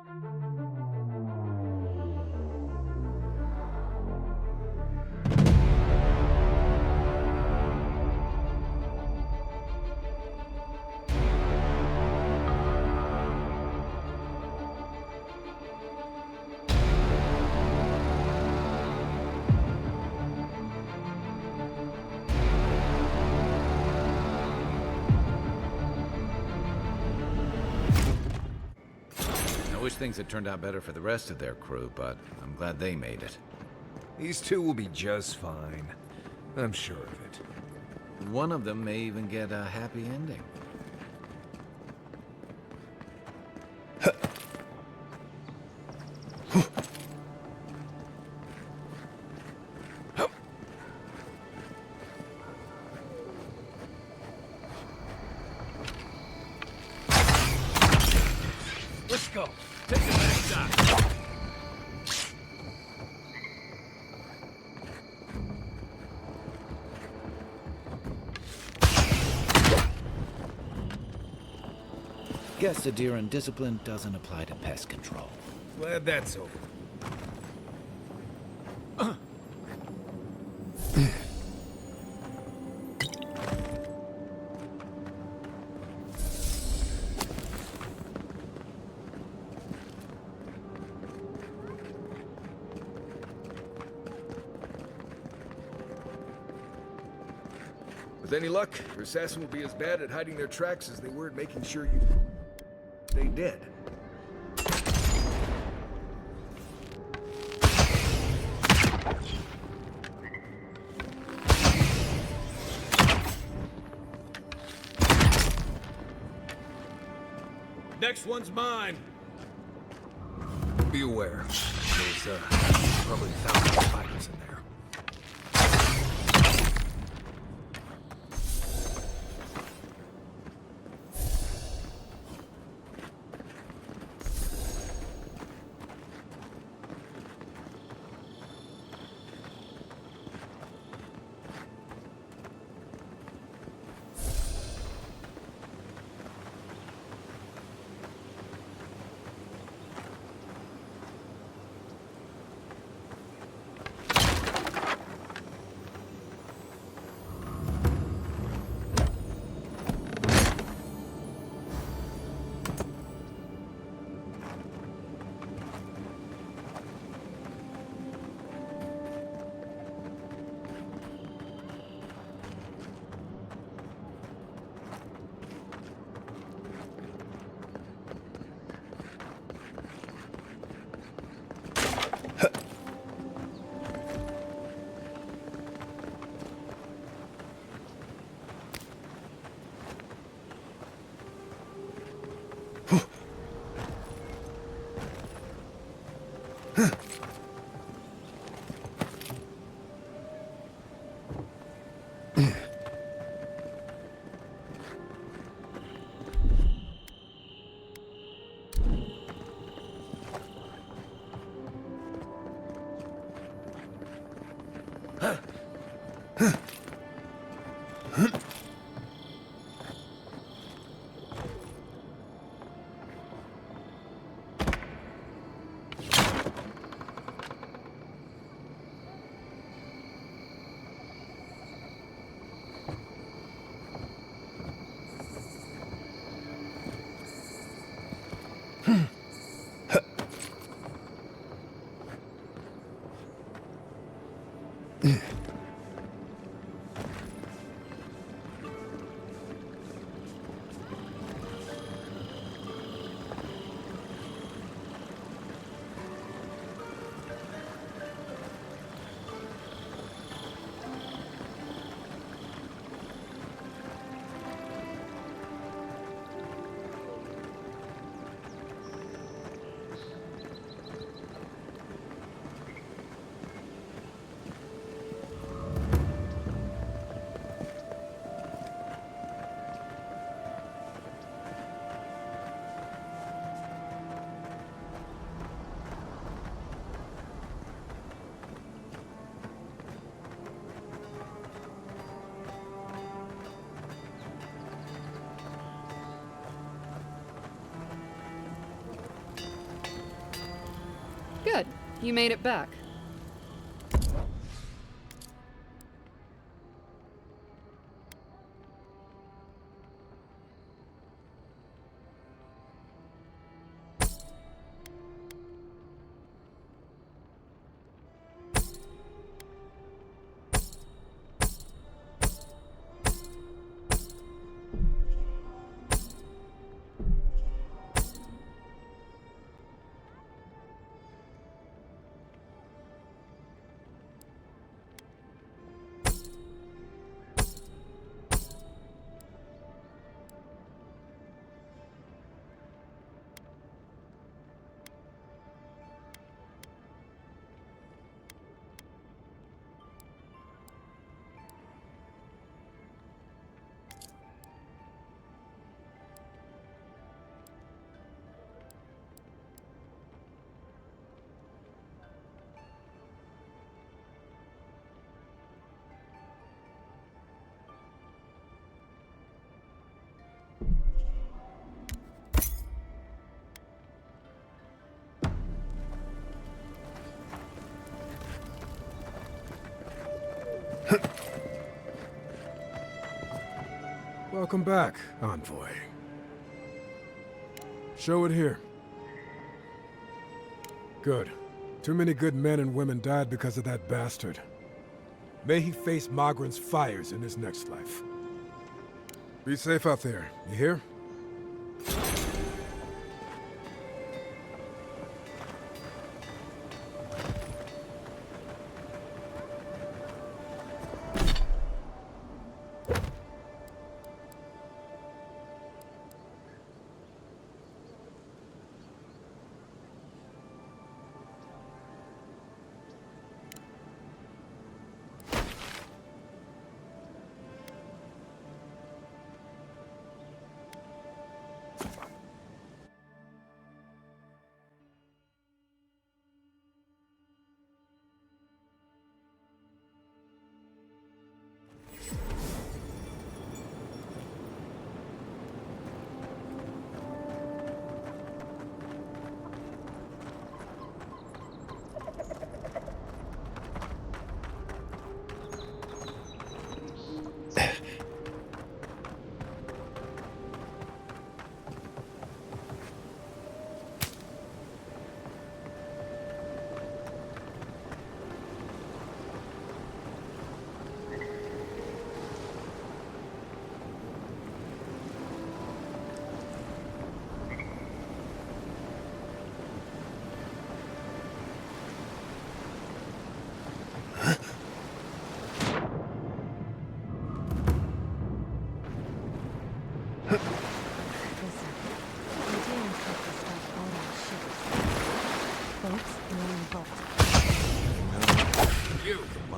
I wish things had turned out better for the rest of their crew, but I'm glad they made it. These two will be just fine. I'm sure of it. One of them may even get a happy ending. Let's go. Take the back shot. Guess Aedyr and discipline doesn't apply to pest control. Glad that's over. With any luck, your assassin will be as bad at hiding their tracks as they were at making sure you stay dead. Next one's mine. Be aware. There's probably thousands of spiders in there. Good. You made it back. Welcome back, envoy. Show it here. Good. Too many good men and women died because of that bastard. May he face Magran's fires in his next life. Be safe out there, you hear?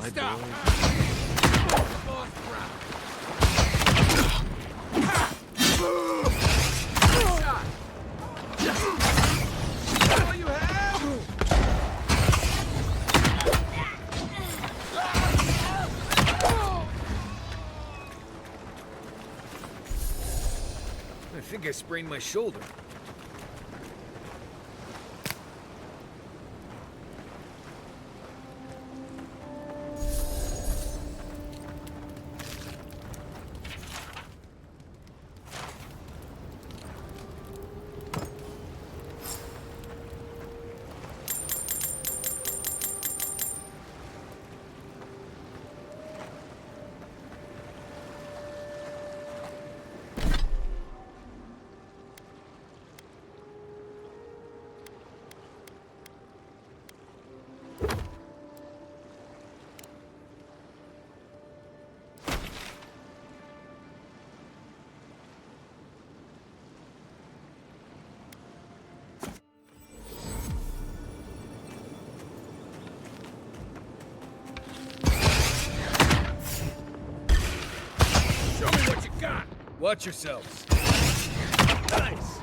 Stop! I think I sprained my shoulder. Watch yourselves. Nice!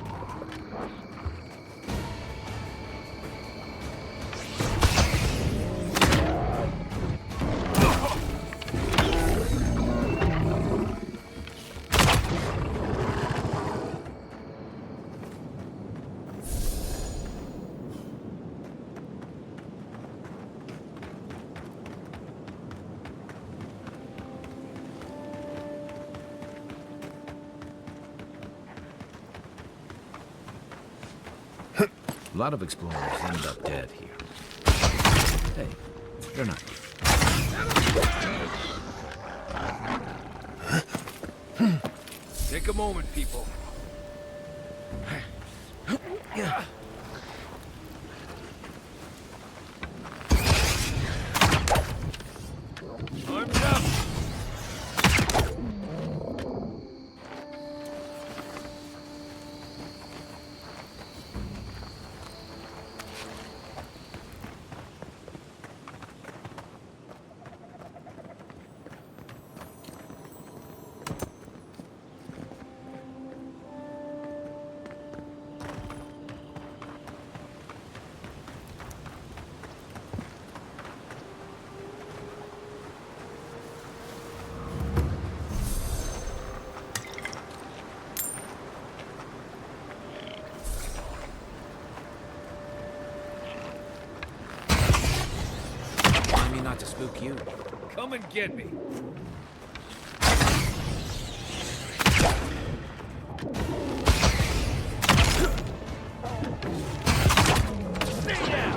A lot of explorers end up dead here. Hey, you're not here. Take a moment, people. Arms up! Not to spook you. Come and get me. Stay down.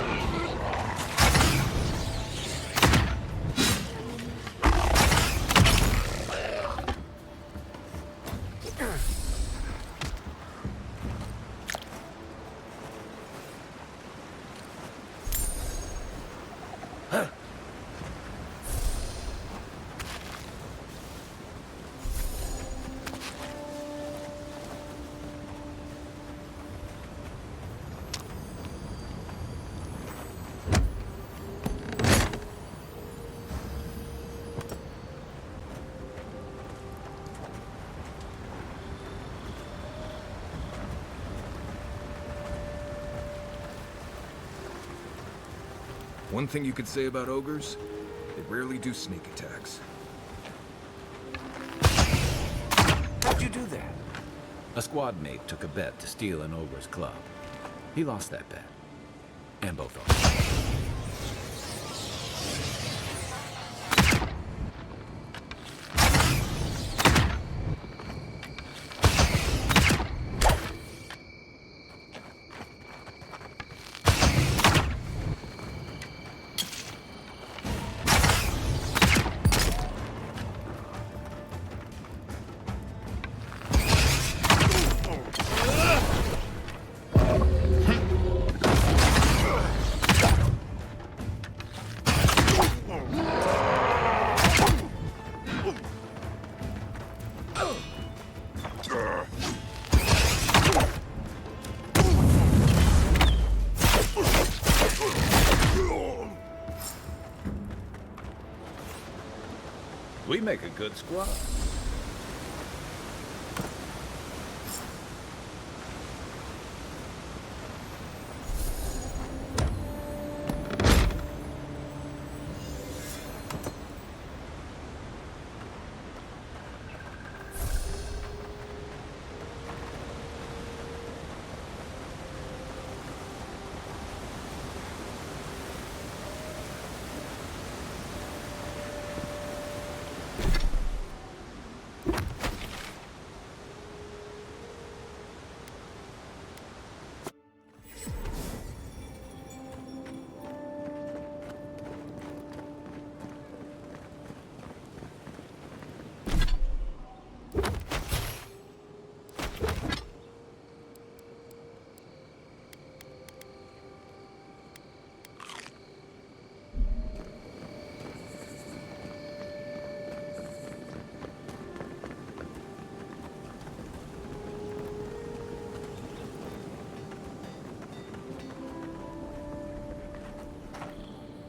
One thing you could say about ogres, they rarely do sneak attacks. How'd you do that? A squad mate took a bet to steal an ogre's club. He lost that bet. And both of them. We make a good squad.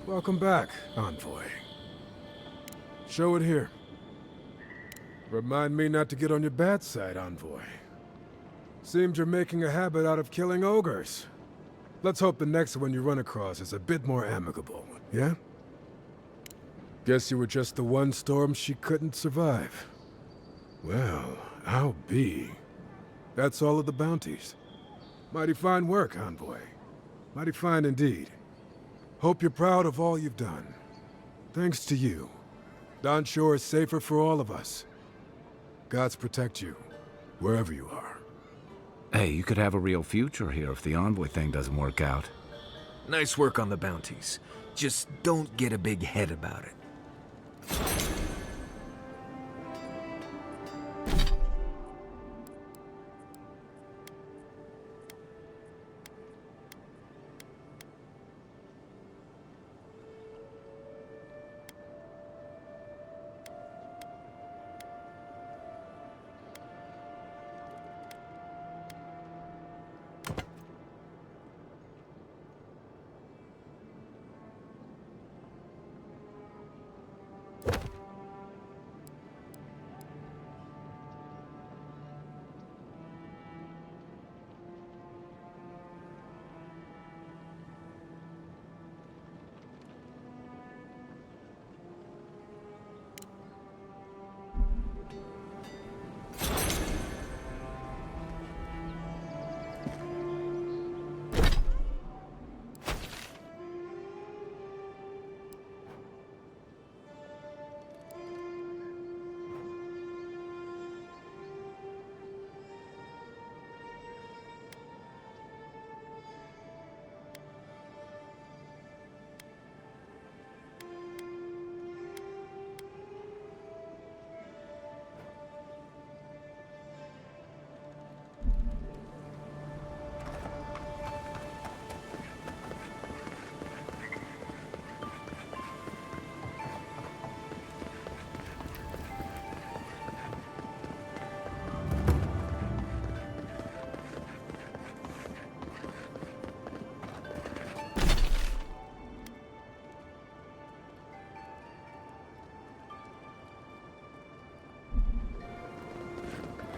Welcome back, envoy. Show it here. Remind me not to get on your bad side, envoy. Seems you're making a habit out of killing ogres. Let's hope the next one you run across is a bit more amicable, yeah? Guess you were just the one storm she couldn't survive. Well, I'll be. That's all of the bounties. Mighty fine work, envoy. Mighty fine indeed. Hope you're proud of all you've done. Thanks to you, Don Shore is safer for all of us. Gods protect you, wherever you are. Hey, you could have a real future here if the envoy thing doesn't work out. Nice work on the bounties. Just don't get a big head about it.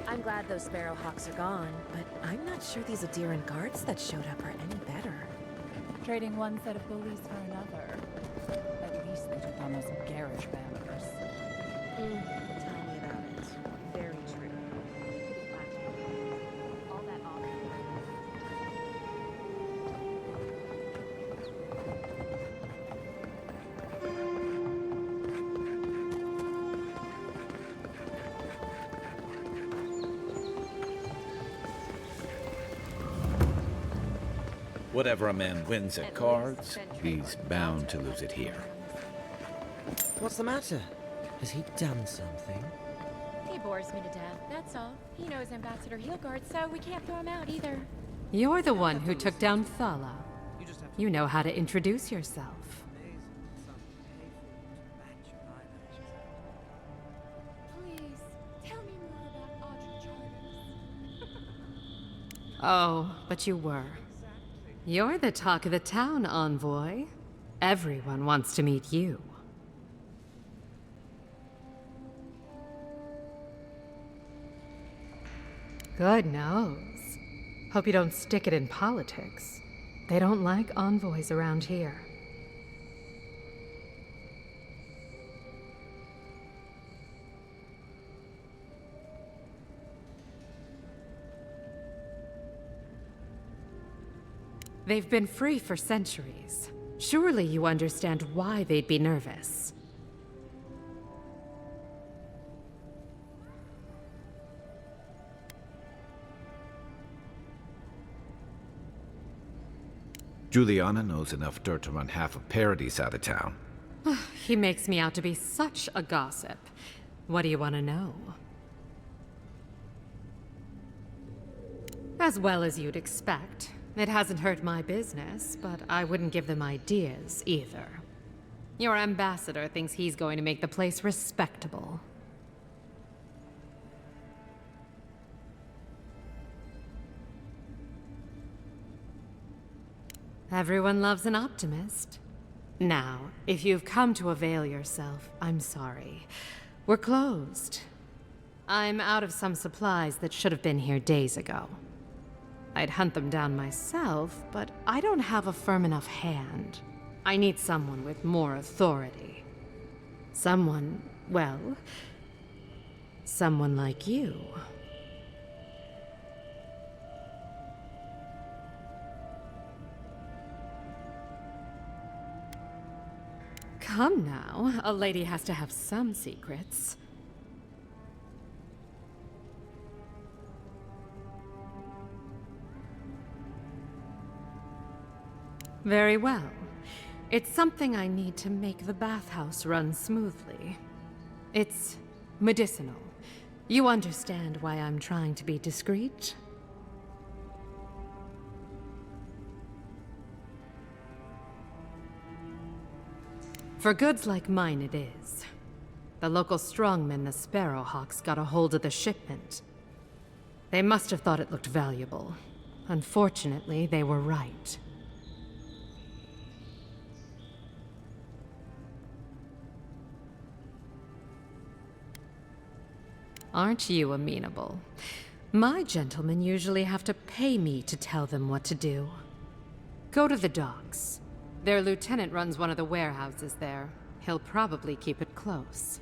I'm glad those Sparrowhawks are gone, but I'm not sure these Aedyr guards that showed up are any better. Trading one set of bullies for another. At least they took on those garish banders. Tell me about it. Very true. All that Whatever a man wins at cards, he's bound to lose it here. What's the matter? Has he done something? He bores me to death, that's all. He knows Ambassador Heelguard, so we can't throw him out either. You're the one who took down Thala. You know how to introduce yourself. Please, tell me more about Audrey Charters. Oh, but you were. You're the talk of the town, envoy. Everyone wants to meet you. Good nose. Hope you don't stick it in politics. They don't like envoys around here. They've been free for centuries. Surely you understand why they'd be nervous. Juliana knows enough dirt to run half of Paradise out of town. He makes me out to be such a gossip. What do you want to know? As well as you'd expect. It hasn't hurt my business, but I wouldn't give them ideas either. Your ambassador thinks he's going to make the place respectable. Everyone loves an optimist. Now, if you've come to avail yourself, I'm sorry. We're closed. I'm out of some supplies that should have been here days ago. I'd hunt them down myself, but I don't have a firm enough hand. I need someone with more authority. Someone, well, someone like you. Come now, a lady has to have some secrets. Very well. It's something I need to make the bathhouse run smoothly. It's medicinal. You understand why I'm trying to be discreet? For goods like mine it is. The local strongmen, the Sparrowhawks, got a hold of the shipment. They must have thought it looked valuable. Unfortunately, they were right. Aren't you amenable? My gentlemen usually have to pay me to tell them what to do. Go to the docks. Their lieutenant runs one of the warehouses there. He'll probably keep it close.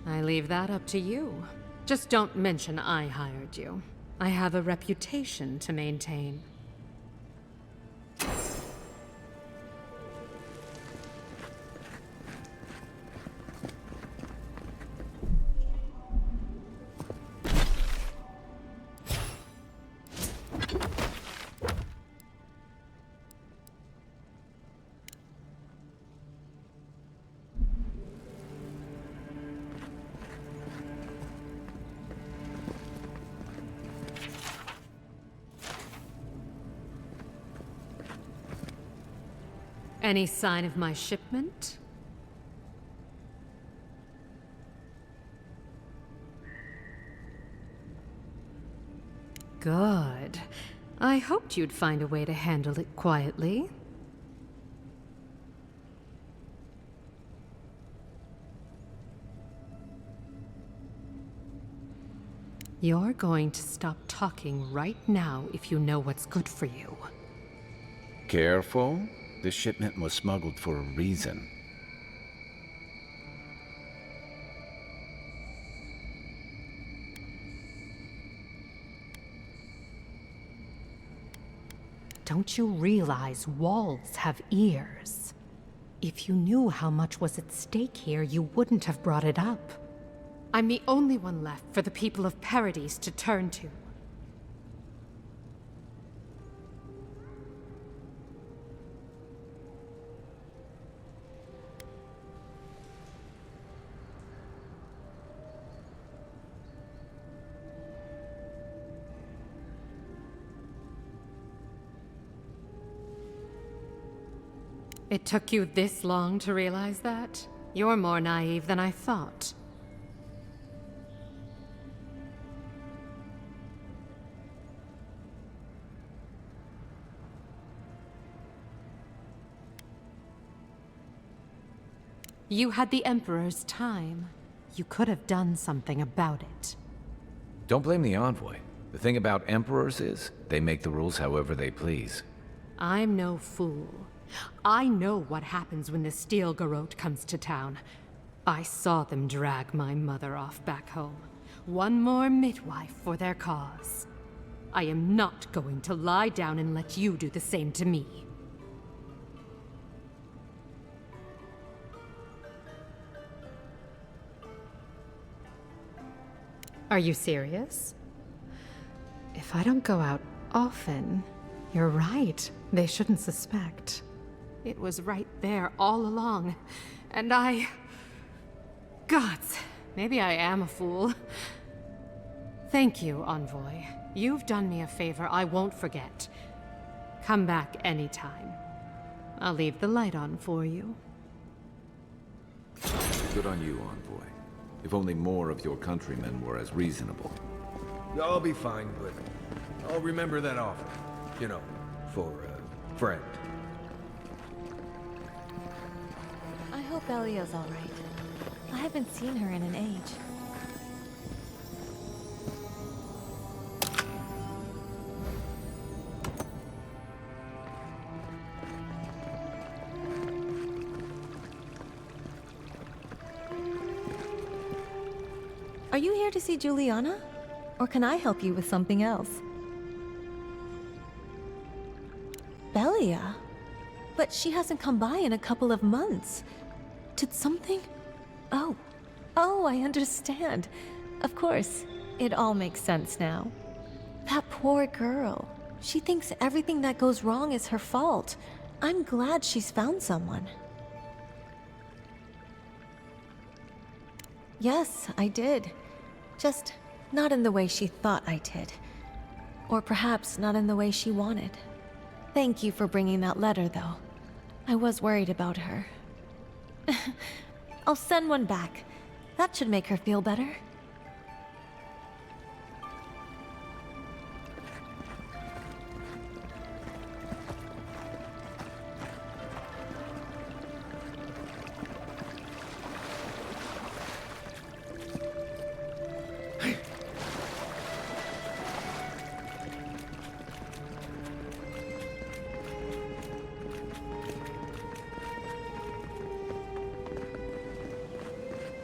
I leave that up to you. Just don't mention I hired you. I have a reputation to maintain. Any sign of my shipment? Good. I hoped you'd find a way to handle it quietly. You're going to stop talking right now if you know what's good for you. Careful. This shipment was smuggled for a reason. Don't you realize walls have ears? If you knew how much was at stake here, you wouldn't have brought it up. I'm the only one left for the people of Paradise to turn to. It took you this long to realize that? You're more naive than I thought. You had the Emperor's time. You could have done something about it. Don't blame the envoy. The thing about emperors is, they make the rules however they please. I'm no fool. I know what happens when the Steel Garrote comes to town. I saw them drag my mother off back home. One more midwife for their cause. I am not going to lie down and let you do the same to me. Are you serious? If I don't go out often, you're right. They shouldn't suspect. It was right there all along, and Gods, maybe I am a fool. Thank you, Envoy. You've done me a favor I won't forget. Come back anytime. I'll leave the light on for you. Good on you, Envoy. If only more of your countrymen were as reasonable. I'll be fine, but I'll remember that offer. You know, for a friend. I hope Elio's all right. I haven't seen her in an age. Are you here to see Juliana? Or can I help you with something else? Belia? But she hasn't come by in a couple of months. Did something... Oh, I understand. Of course, it all makes sense now. That poor girl. She thinks everything that goes wrong is her fault. I'm glad she's found someone. Yes, I did. Just not in the way she thought I did. Or perhaps not in the way she wanted. Thank you for bringing that letter, though. I was worried about her. I'll send one back. That should make her feel better.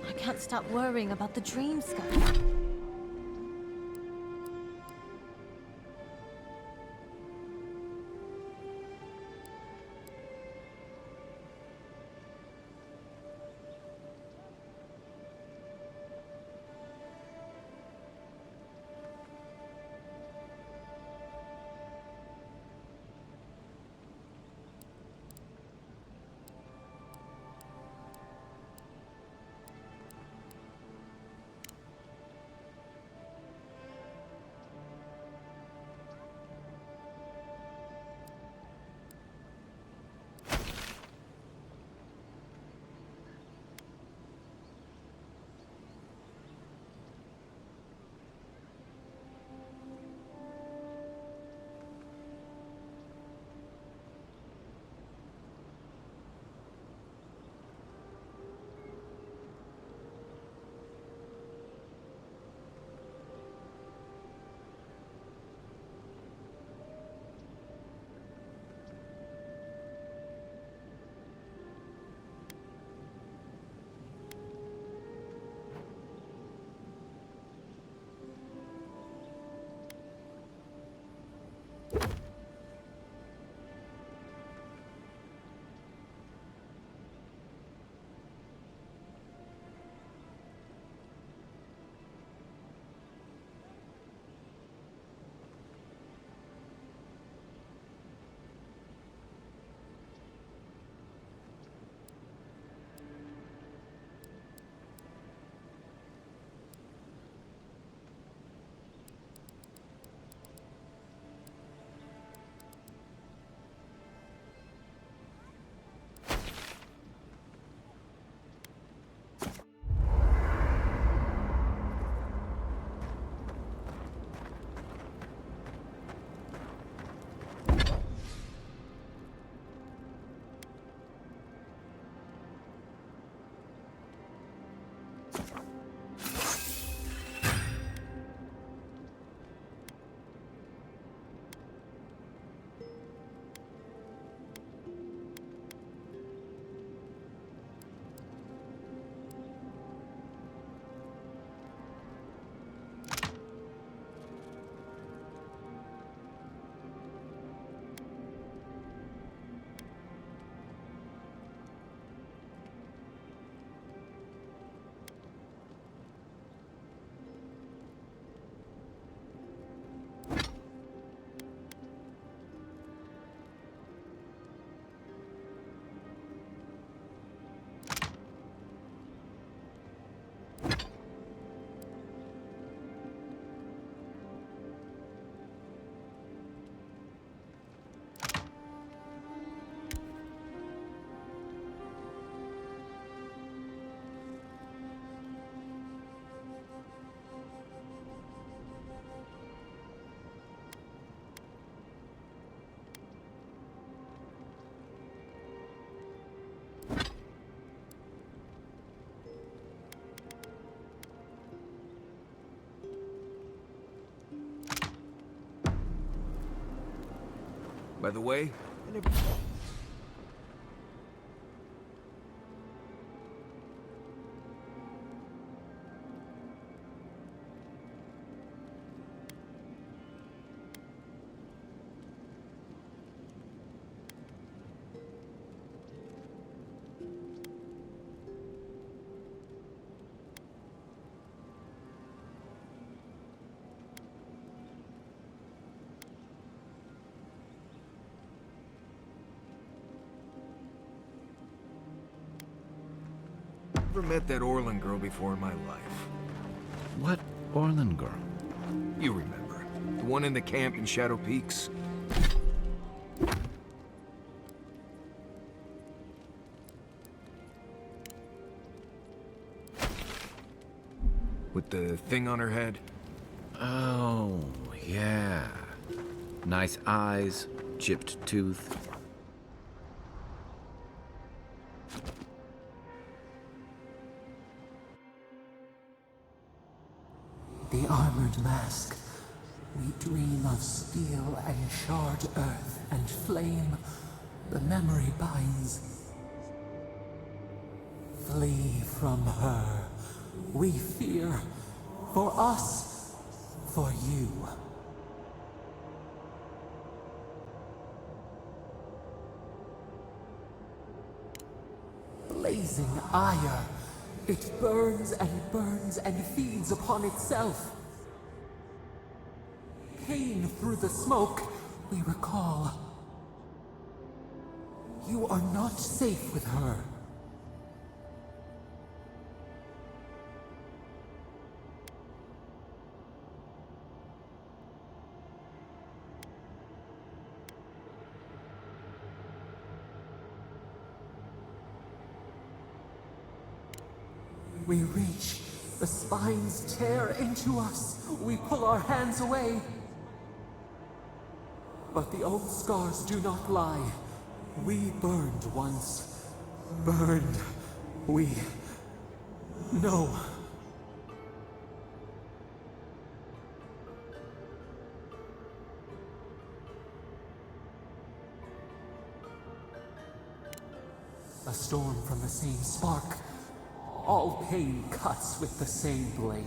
I can't stop worrying about the dream sky. By the way, Never met that Orlin girl before in my life. What Orlin girl? You remember. The one in the camp in Shadow Peaks. With the thing on her head? Oh, yeah. Nice eyes, chipped tooth. The armored mask. We dream of steel and charred earth and flame. The memory binds. Flee from her. We fear. For us. For you. Blazing ire. It burns and feeds upon itself. Pain through the smoke, we recall. You are not safe with her. We reach. The spines tear into us. We pull our hands away. But the old scars do not lie. We burned once. Burned. We know. A storm from the same spark. All pain cuts with the same blade.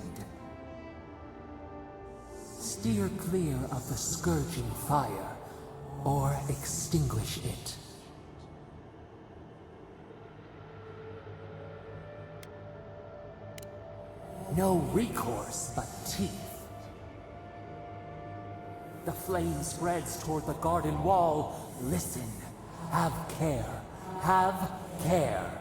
Steer clear of the scourging fire, or extinguish it. No recourse but teeth. The flame spreads toward the garden wall. Listen. Have care. Have care.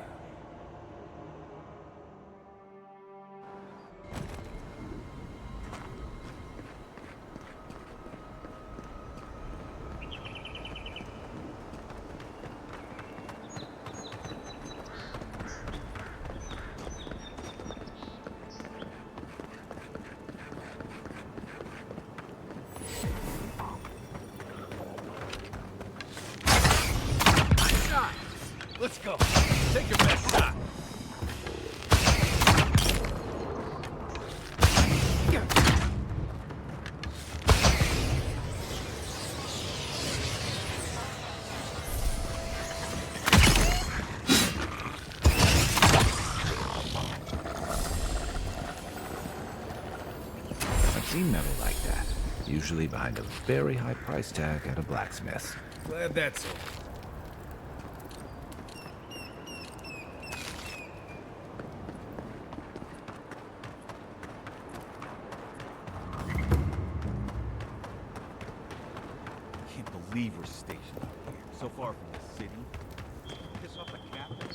Let's go. Take your best shot. I've seen metal like that, usually behind a very high price tag at a blacksmith. Glad that's over. Can't believe we're stationed out here, so far from the city. Piss off the captain.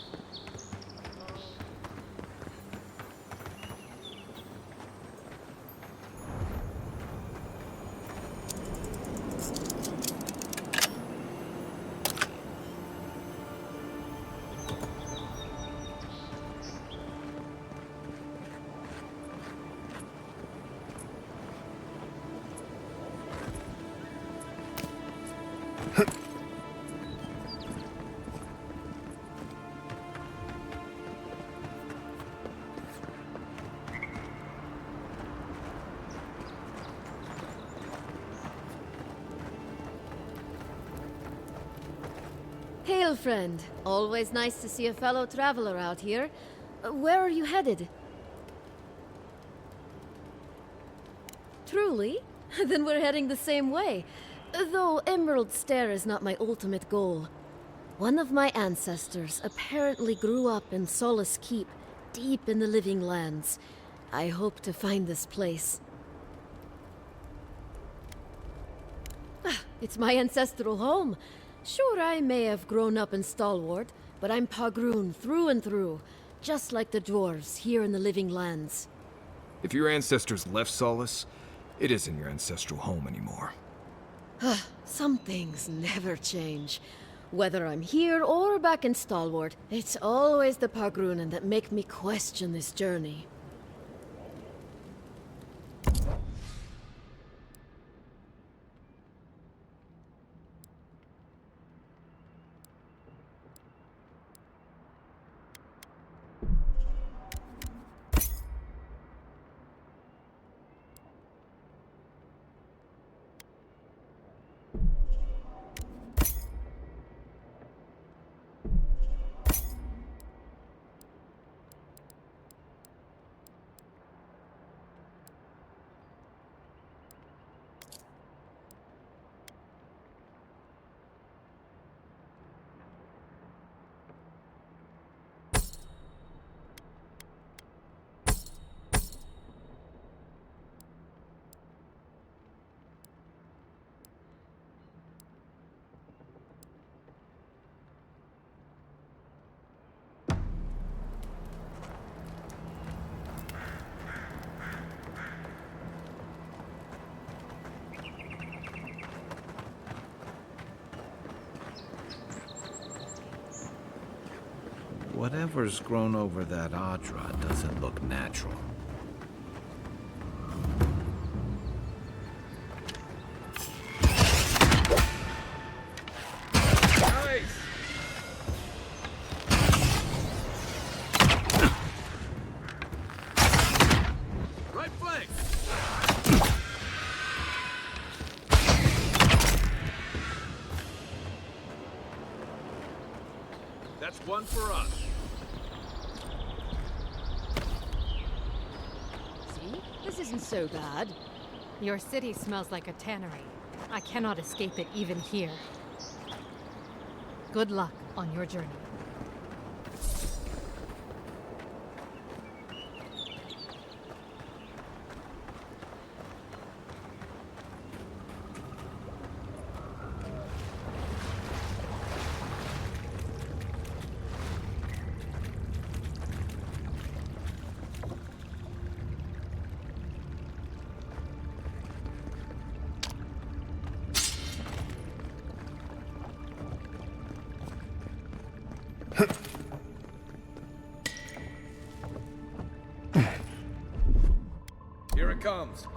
Hail, friend. Always nice to see a fellow traveler out here. Where are you headed? Truly? Then we're heading the same way. Though Emerald Stair is not my ultimate goal. One of my ancestors apparently grew up in Solace Keep, deep in the Living Lands. I hope to find this place. It's my ancestral home. Sure, I may have grown up in Stalwart, but I'm Pagroon through and through. just like the dwarves here in the Living Lands. If your ancestors left Solace, it isn't your ancestral home anymore. Some things never change. Whether I'm here or back in Stalwart, it's always the Pargrunen that make me question this journey. Whatever's grown over that Aedyr doesn't look natural. Nice! Right flank! That's one for us. See? This isn't so bad. Your city smells like a tannery. I cannot escape it even here. Good luck on your journey. Here it comes.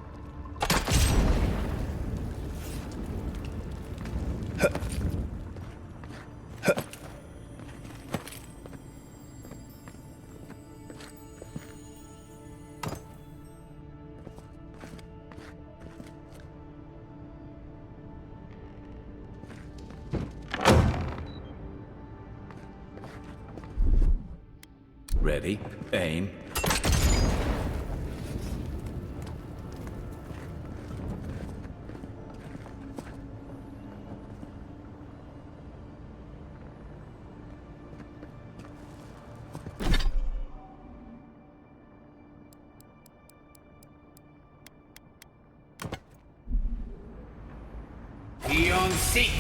Ready, aim. Eon Seek!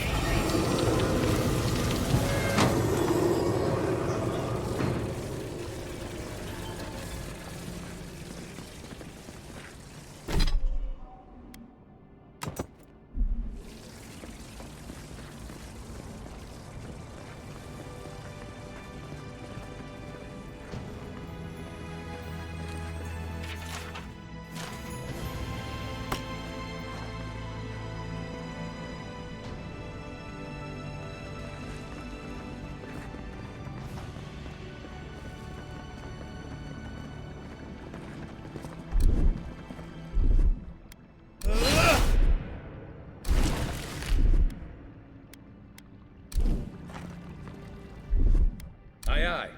Aye, aye.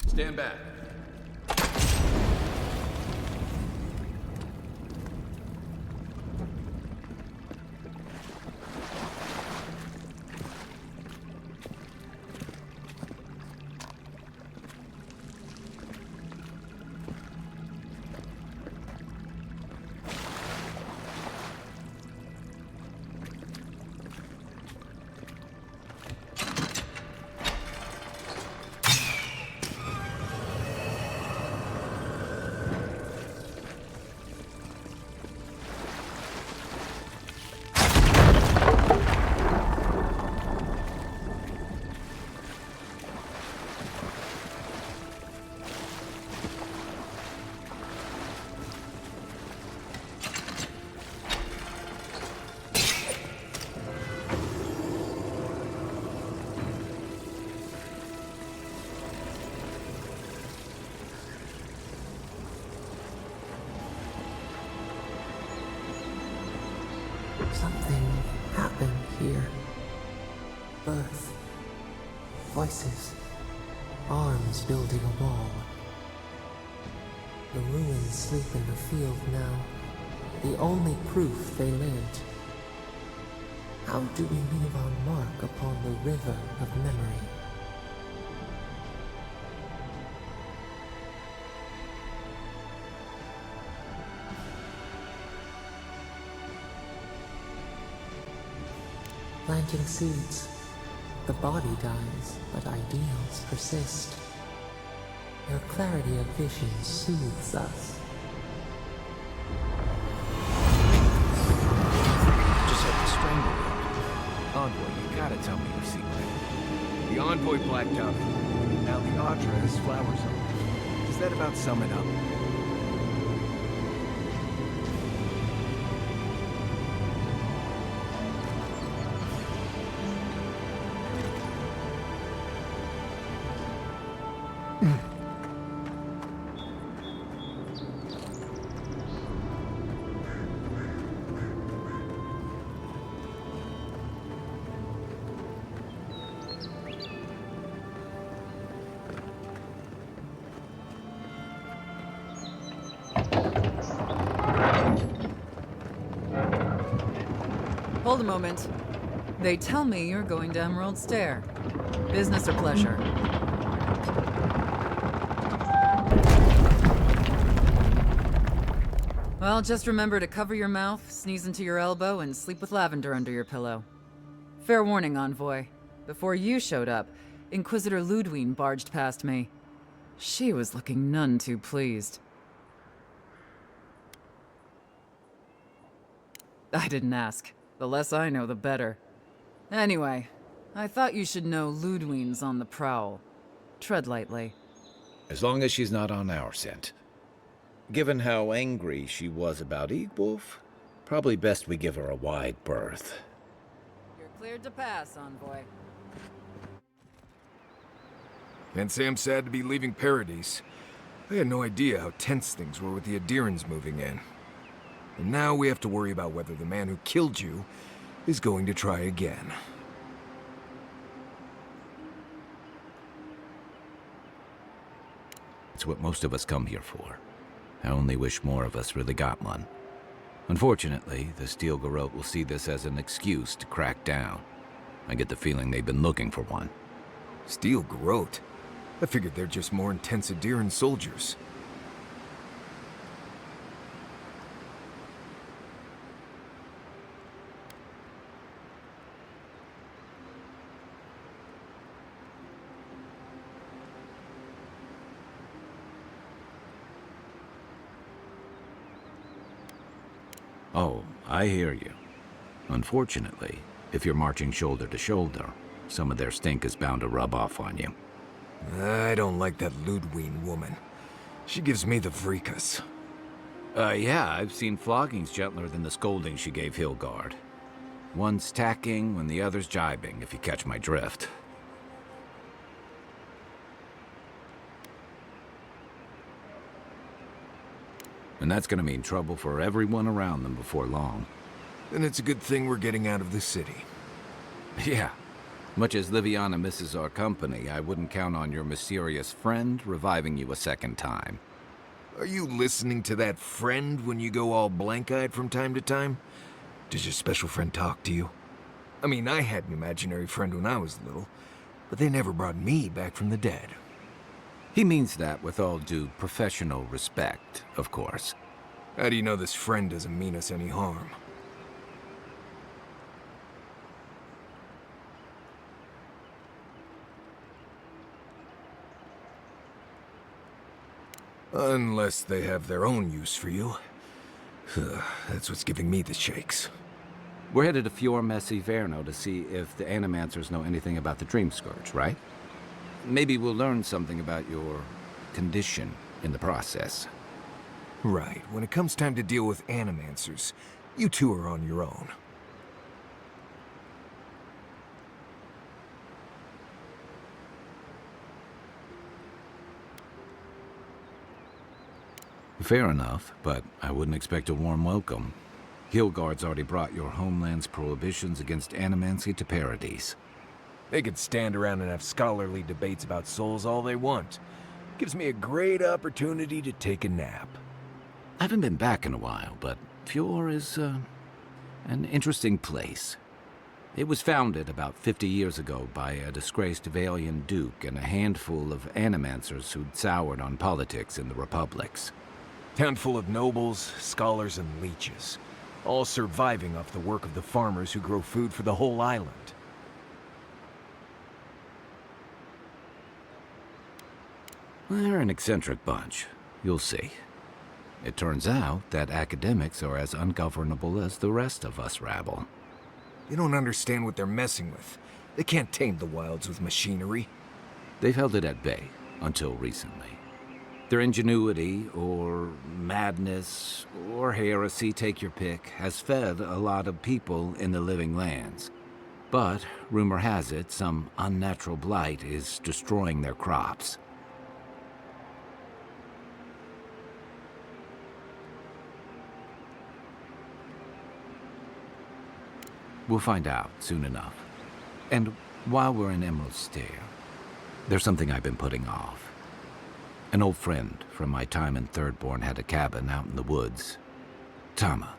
Stand back. Something happened here. Birth. Voices. Arms building a wall. The ruins sleep in the field now. The only proof they lived. How do we leave our mark upon the river of memory? Planting seeds. The body dies, but ideals persist. Your clarity of vision soothes us. Just had to strangle him. Envoy, you gotta tell me your secret. The envoy blacked out. Now the Aedyr has flowers on it. Does that about sum it up? Hold a moment. They tell me you're going to Emerald Stair. Business or pleasure? Well, just remember to cover your mouth, sneeze into your elbow, and sleep with lavender under your pillow. Fair warning, Envoy. Before you showed up, Inquisitor Ludwine barged past me. She was looking none too pleased. I didn't ask. The less I know, the better. Anyway, I thought you should know Ludwine's on the prowl. Tread lightly. As long as she's not on our scent. Given how angry she was about Eagwolf, probably best we give her a wide berth. You're cleared to pass, Envoy. Can't say I'm sad to be leaving Paradise. I had no idea how tense things were with the Aedyrans moving in. And now we have to worry about whether the man who killed you is going to try again. It's what most of us come here for. I only wish more of us really got one. Unfortunately, the Steel Garrote will see this as an excuse to crack down. I get the feeling they've been looking for one. Steel Garrote? I figured they're just more intense Aedyran soldiers. Oh, I hear you. Unfortunately, if you're marching shoulder to shoulder, some of their stink is bound to rub off on you. I don't like that Ludwine woman. She gives me the freakus. Yeah, I've seen floggings gentler than the scolding she gave Hilgard. One's tacking when the other's jibing, if you catch my drift. And that's gonna mean trouble for everyone around them before long. Then it's a good thing we're getting out of the city. Yeah. Much as Liviana misses our company, I wouldn't count on your mysterious friend reviving you a second time. Are you listening to that friend when you go all blank-eyed from time to time? Does your special friend talk to you? I mean, I had an imaginary friend when I was little, but they never brought me back from the dead. He means that with all due professional respect, of course. How do you know this friend doesn't mean us any harm? Unless they have their own use for you. That's what's giving me the shakes. We're headed to Fior Messi Verno to see if the Animancers know anything about the Dream Scourge, right? Maybe we'll learn something about your condition in the process. Right. When it comes time to deal with Animancers, you two are on your own. Fair enough, but I wouldn't expect a warm welcome. Hillguard's already brought your homeland's prohibitions against animancy to paradise. They could stand around and have scholarly debates about souls all they want. Gives me a great opportunity to take a nap. I haven't been back in a while, but Fjord is, an interesting place. It was founded about 50 years ago by a disgraced Valian duke and a handful of animancers who'd soured on politics in the republics. Town full of nobles, scholars, and leeches. All surviving off the work of the farmers who grow food for the whole island. They're an eccentric bunch. You'll see. It turns out that academics are as ungovernable as the rest of us rabble. They don't understand what they're messing with. They can't tame the wilds with machinery. They've held it at bay, until recently. Their ingenuity, or madness, or heresy, take your pick, has fed a lot of people in the living lands. But, rumor has it, some unnatural blight is destroying their crops. We'll find out soon enough. And while we're in Emerald Stair, there's something I've been putting off. An old friend from my time in Thirdborn had a cabin out in the woods. Tama.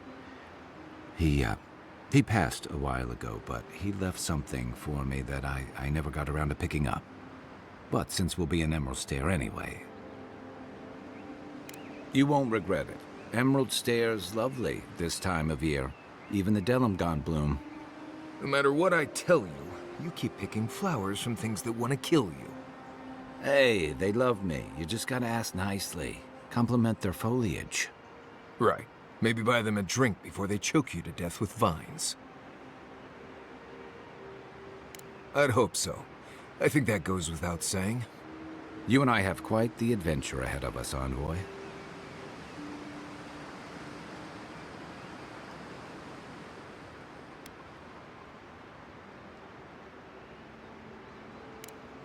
He passed a while ago, but he left something for me that I never got around to picking up. But since we'll be in Emerald Stair anyway... You won't regret it. Emerald Stair's lovely this time of year. Even the Delimgon bloom. No matter what I tell you, you keep picking flowers from things that want to kill you. Hey, they love me. You just gotta ask nicely. Compliment their foliage. Right. Maybe buy them a drink before they choke you to death with vines. I'd hope so. I think that goes without saying. You and I have quite the adventure ahead of us, Envoy.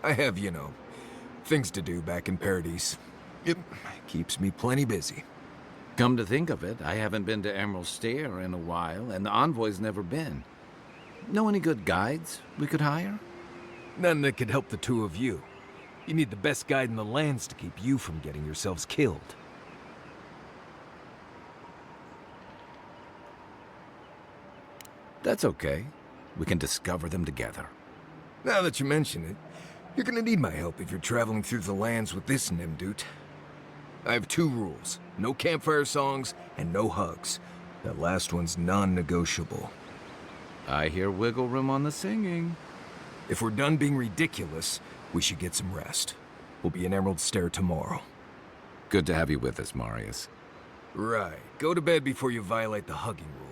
I have, you know, things to do back in Paradise. It keeps me plenty busy. Come to think of it, I haven't been to Emerald Stair in a while, and the Envoy's never been. Know any good guides we could hire? None that could help the two of you. You need the best guide in the lands to keep you from getting yourselves killed. That's okay. We can discover them together. Now that you mention it, you're gonna need my help if you're traveling through the lands with this Nimdut. I have 2 rules. No campfire songs, and no hugs. That last one's non-negotiable. I hear wiggle room on the singing. If we're done being ridiculous, we should get some rest. We'll be in Emerald Stair tomorrow. Good to have you with us, Marius. Right. Go to bed before you violate the hugging rule.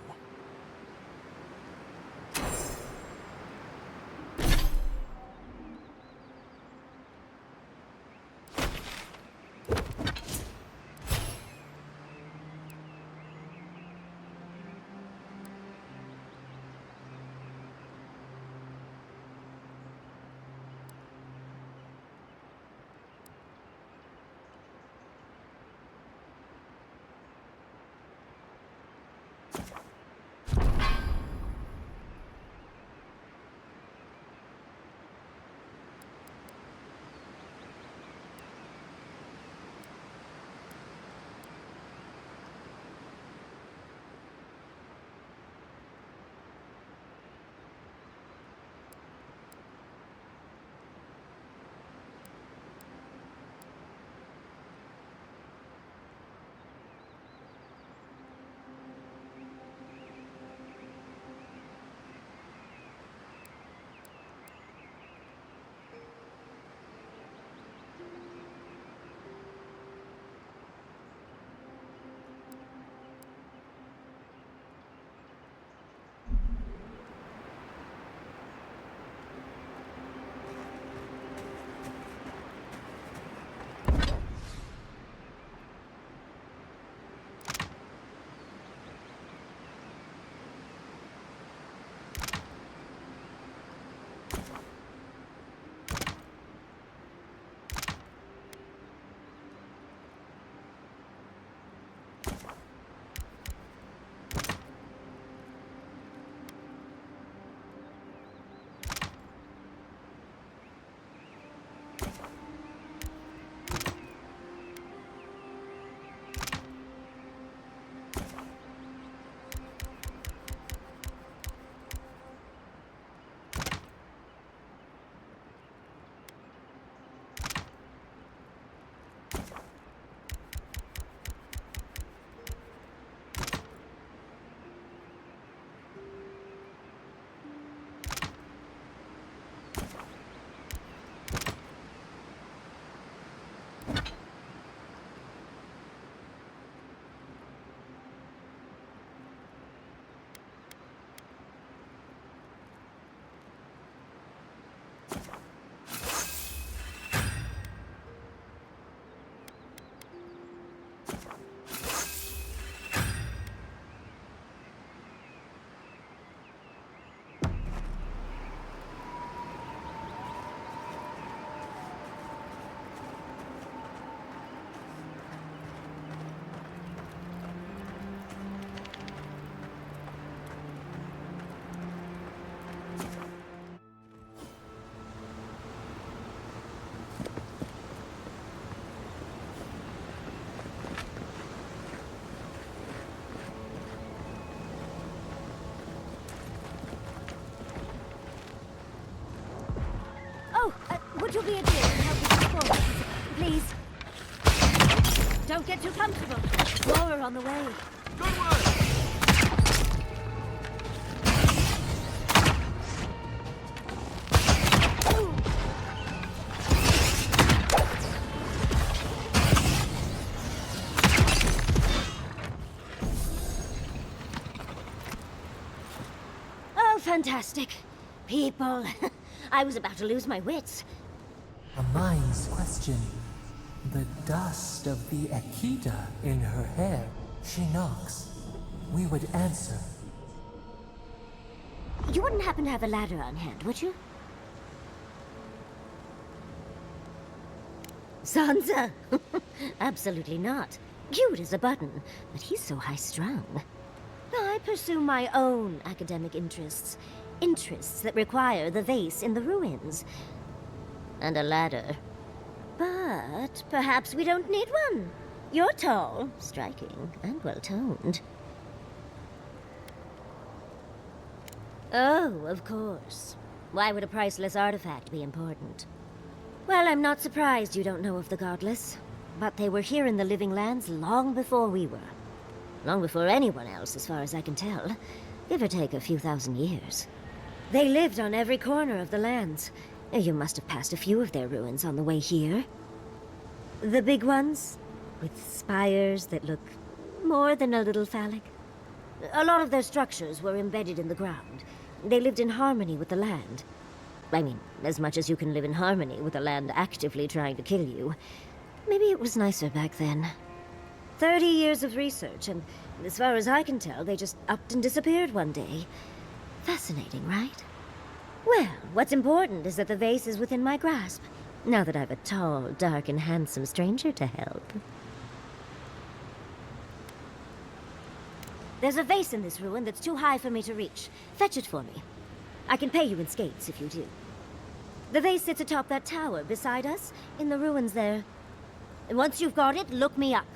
Don't get too comfortable. More are on the way. Good one! Oh, fantastic. People. I was about to lose my wits. A mind's question. The dust of the Akita in her hair. She knocks. We would answer. You wouldn't happen to have a ladder on hand, would you? Sansa! Absolutely not. Cute as a button, but he's so high-strung. I pursue my own academic interests. Interests that require the vase in the ruins. And a ladder. But perhaps we don't need one. You're tall, striking, and well-toned. Oh, of course. Why would a priceless artifact be important? Well, I'm not surprised you don't know of the Godless. But they were here in the Living Lands long before we were. Long before anyone else, as far as I can tell. Give or take a few thousand years. They lived on every corner of the lands. You must have passed a few of their ruins on the way here. The big ones, with spires that look more than a little phallic. A lot of their structures were embedded in the ground. They lived in harmony with the land. I mean, as much as you can live in harmony with the land actively trying to kill you. Maybe it was nicer back then. 30 years of research, and as far as I can tell, they just upped and disappeared one day. Fascinating, right? Well, what's important is that the vase is within my grasp, now that I've a tall, dark, and handsome stranger to help. There's a vase in this ruin that's too high for me to reach. Fetch it for me. I can pay you in skates if you do. The vase sits atop that tower beside us, in the ruins there. And once you've got it, look me up.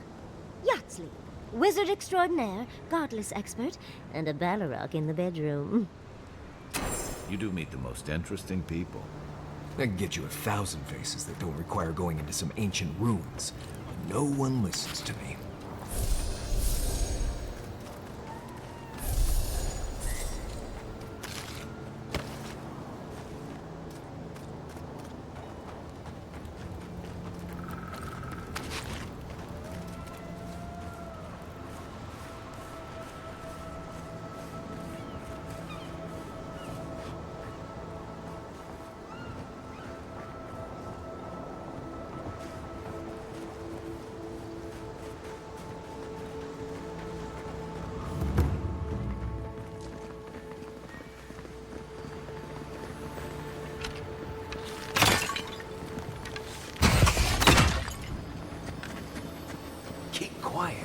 Yachtley, wizard extraordinaire, godless expert, and a Balrog in the bedroom. You do meet the most interesting people. I can get you 1,000 faces that don't require going into some ancient ruins. But no one listens to me. Quiet.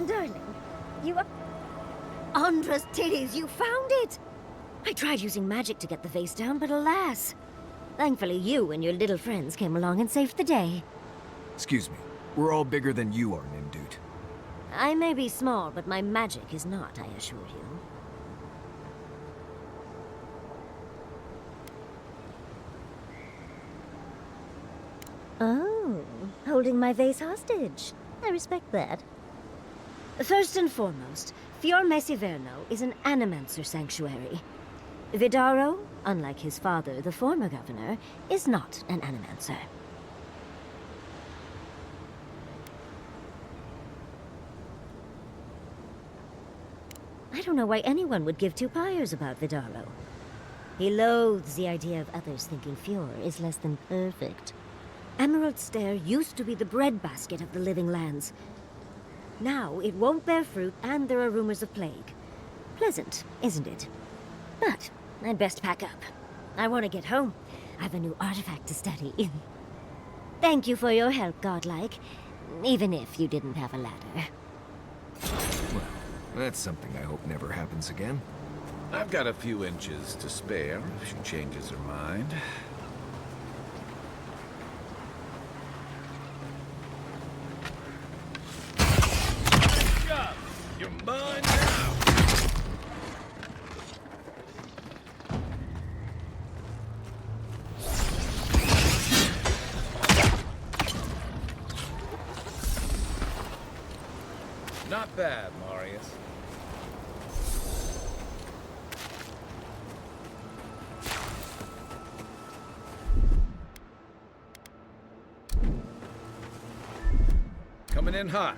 Darling, you are... Andra's titties, you found it! I tried using magic to get the vase down, but alas. Thankfully, you and your little friends came along and saved the day. Excuse me. We're all bigger than you are, Nimdude. I may be small, but my magic is not, I assure you. Oh, holding my vase hostage. I respect that. First and foremost, Fiorme Siverno is an animancer sanctuary. Vidaro, unlike his father, the former governor, is not an animancer. I don't know why anyone would give two pyres about Vidaro. He loathes the idea of others thinking Fior is less than perfect. Emerald Stair used to be the breadbasket of the living lands. Now it won't bear fruit, and there are rumors of plague. Pleasant, isn't it? But I'd best pack up. I want to get home. I have a new artifact to study. Thank you for your help, Godlike. Even if you didn't have a ladder. Well, that's something I hope never happens again. I've got a few inches to spare if she changes her mind. You're mine now! Not bad, Marius. Coming in hot.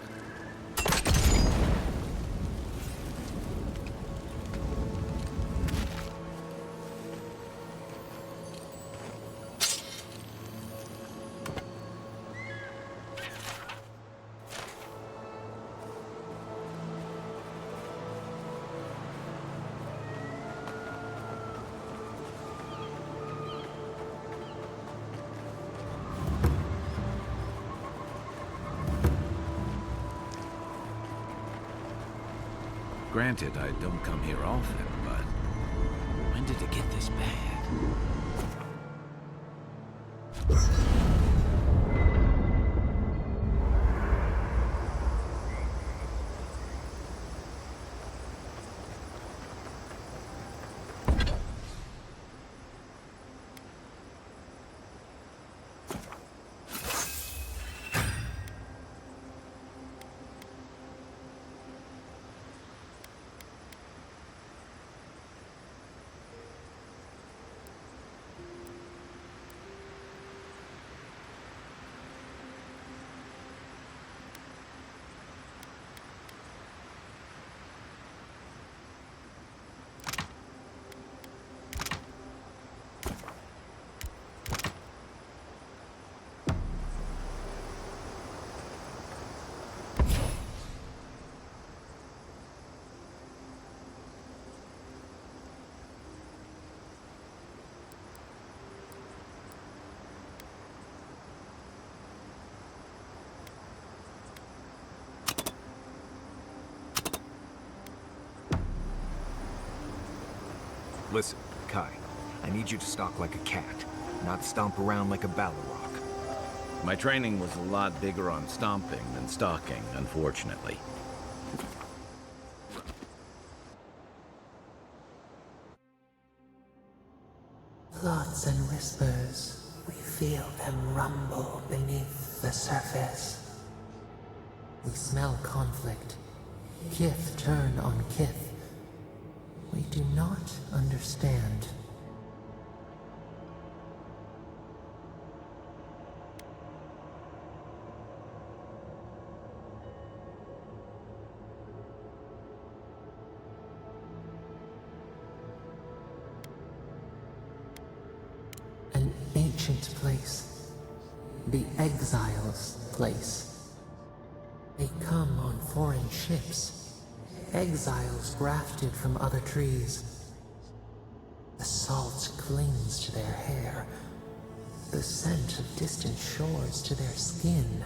Granted, I don't come here often, but when did it get this bad? Listen, Kai, I need you to stalk like a cat, not stomp around like a Balrog. My training was a lot bigger on stomping than stalking, unfortunately. God's thoughts and whispers, we feel them rumble beneath the surface. We smell conflict. Kith turn on kith. We do not understand. An ancient place. The Exiles' place. They come on foreign ships. Exiles grafted from other trees. The salt clings to their hair. The scent of distant shores to their skin.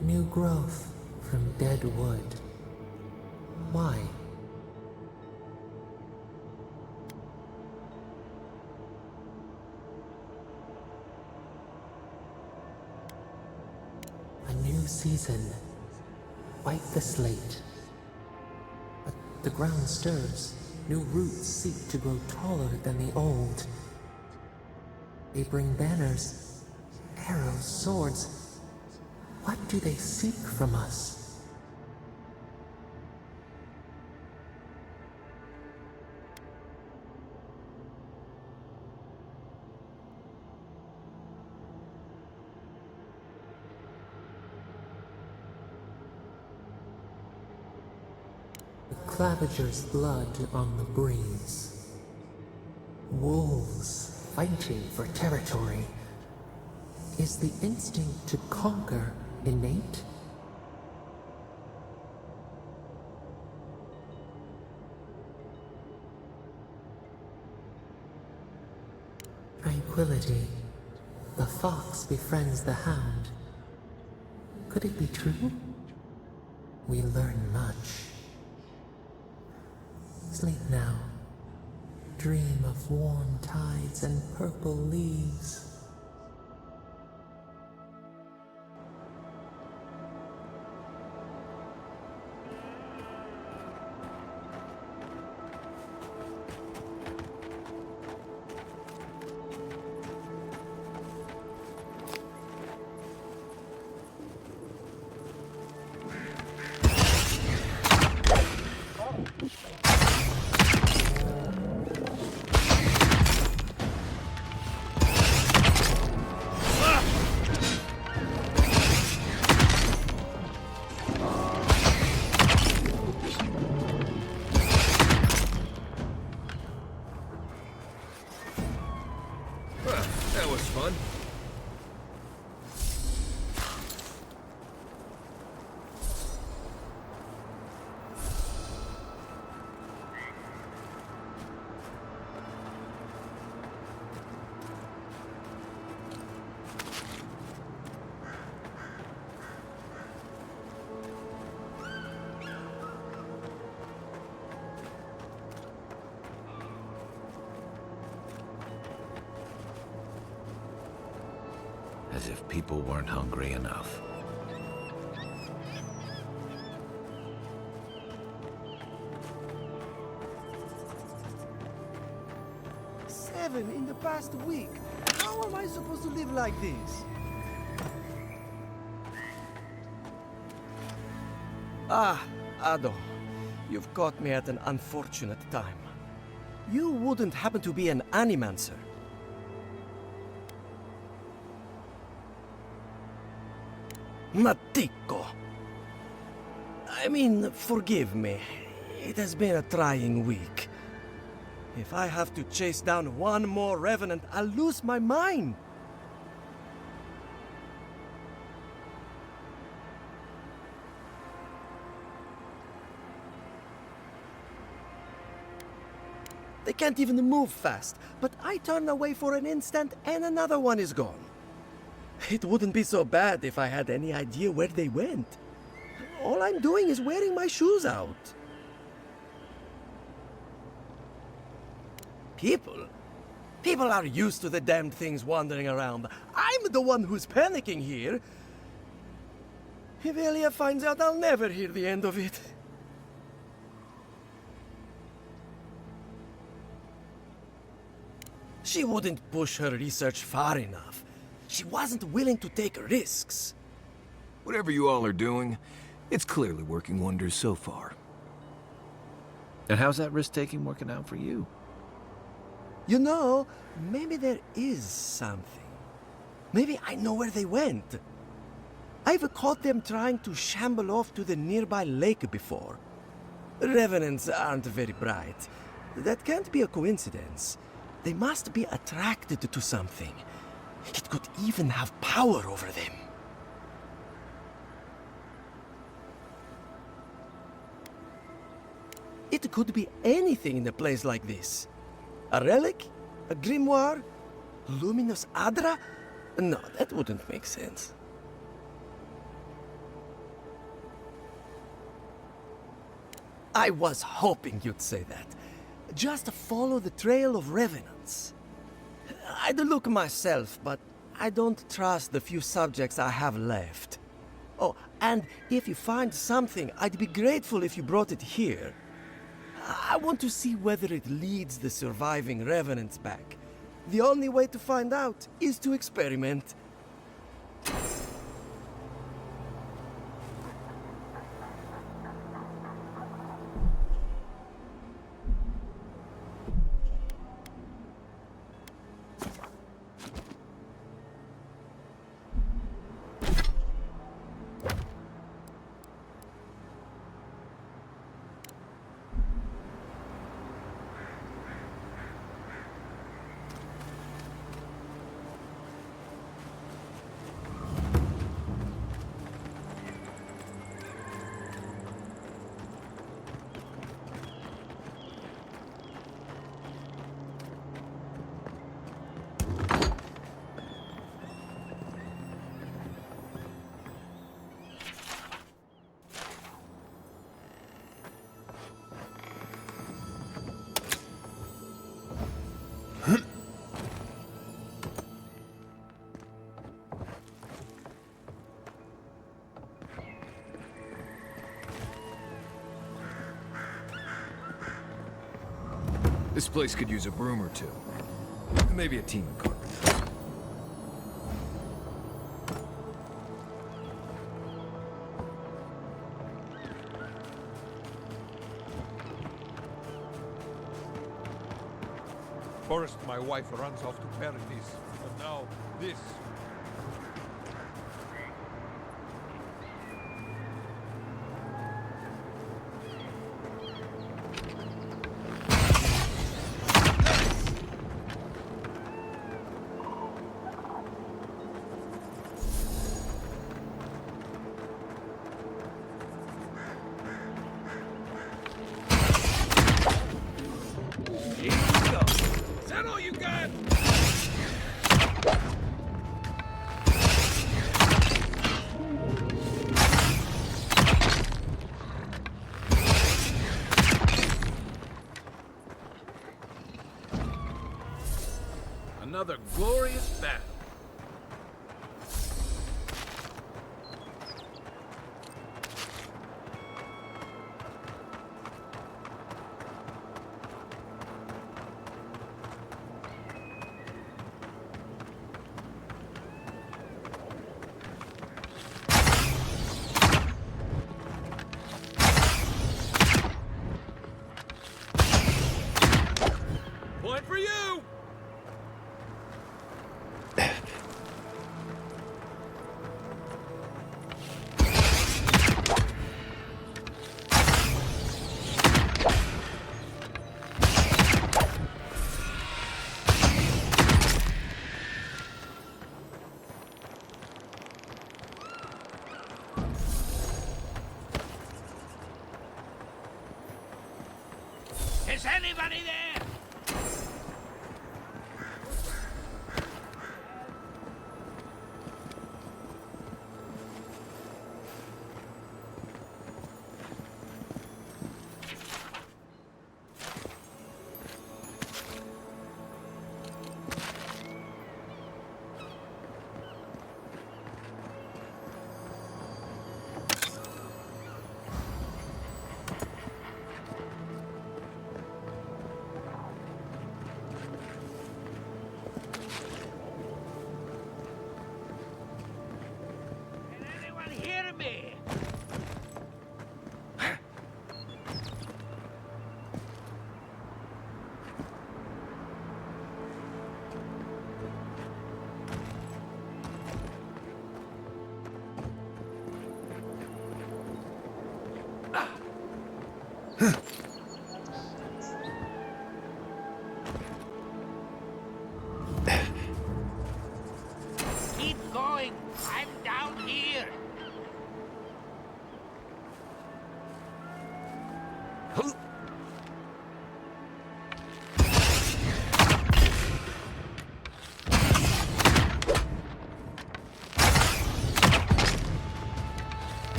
New growth from dead wood. Why? A new season. Wipe the slate. But the ground stirs. New roots seek to grow taller than the old. They bring banners, arrows, swords. What do they seek from us? Clavager's blood on the breeze. Wolves fighting for territory. Is the instinct to conquer innate? Tranquility. The fox befriends the hound. Could it be true? We learn much. Sleep now. Dream of warm tides and purple leaves. That was fun. As if people weren't hungry enough. Seven in the past week. How am I supposed to live like this? Ah, Ado. You've caught me at an unfortunate time. You wouldn't happen to be an animancer? Matiko. I mean, forgive me. It has been a trying week. If I have to chase down one more revenant, I'll lose my mind. They can't even move fast, but I turn away for an instant and another one is gone. It wouldn't be so bad if I had any idea where they went. All I'm doing is wearing my shoes out. People are used to the damned things wandering around. I'm the one who's panicking here. If Elia finds out, I'll never hear the end of it. She wouldn't push her research far enough. She wasn't willing to take risks. Whatever you all are doing, it's clearly working wonders so far. And how's that risk-taking working out for you? You know, maybe there is something. Maybe I know where they went. I've caught them trying to shamble off to the nearby lake before. Revenants aren't very bright. That can't be a coincidence. They must be attracted to something. It could even have power over them. It could be anything in a place like this. A relic? A grimoire? Luminous Aedyr? No, that wouldn't make sense. I was hoping you'd say that. Just follow the trail of revenants. I'd look myself, but I don't trust the few subjects I have left. Oh, and if you find something, I'd be grateful if you brought it here. I want to see whether it leads the surviving revenants back. The only way to find out is to experiment. This place could use a broom or two. Maybe a team of carpenters. First, my wife runs off to Paradis, and now this. Another glorious battle. Point for you! Is anybody there?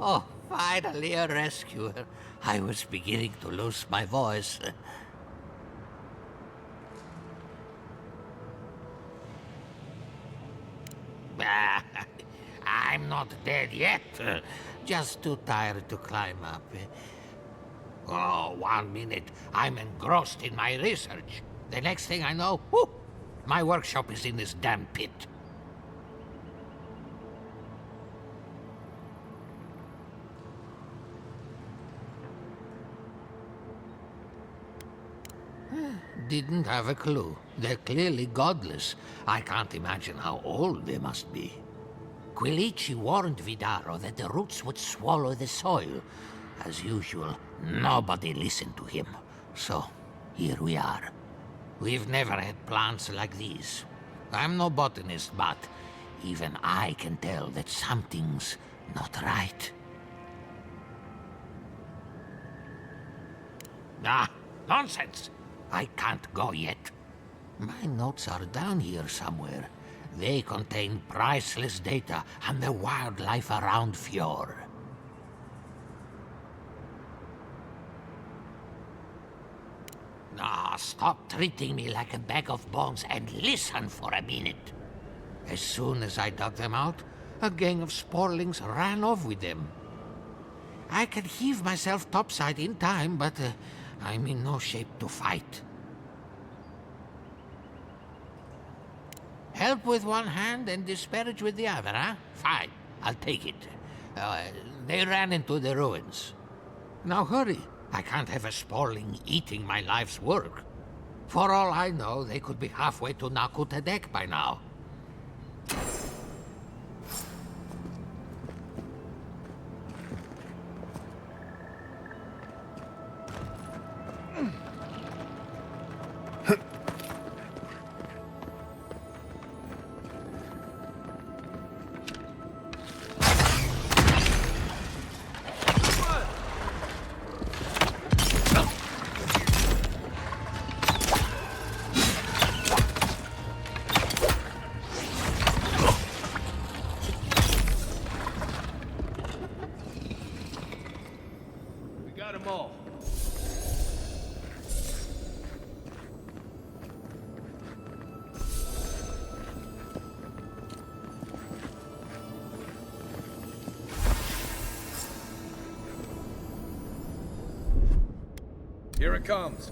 Oh, finally a rescuer. I was beginning to lose my voice. I'm not dead yet. Just too tired to climb up. Oh, 1 minute. I'm engrossed in my research. The next thing I know, whoop, my workshop is in this damn pit. Didn't have a clue. They're clearly godless. I can't imagine how old they must be. Quilici warned Vidaro that the roots would swallow the soil. As usual, nobody listened to him. So, here we are. We've never had plants like these. I'm no botanist, but even I can tell that something's not right. Ah, nonsense! I can't go yet. My notes are down here somewhere. They contain priceless data on the wildlife around Fjord. Ah, stop treating me like a bag of bones and listen for a minute. As soon as I dug them out, a gang of sporlings ran off with them. I can heave myself topside in time, but I'm in no shape to fight. Help with one hand and disparage with the other, huh? Fine, I'll take it. They ran into the ruins. Now hurry. I can't have a sporling eating my life's work. For all I know, they could be halfway to Nakutadek by now. Here it comes.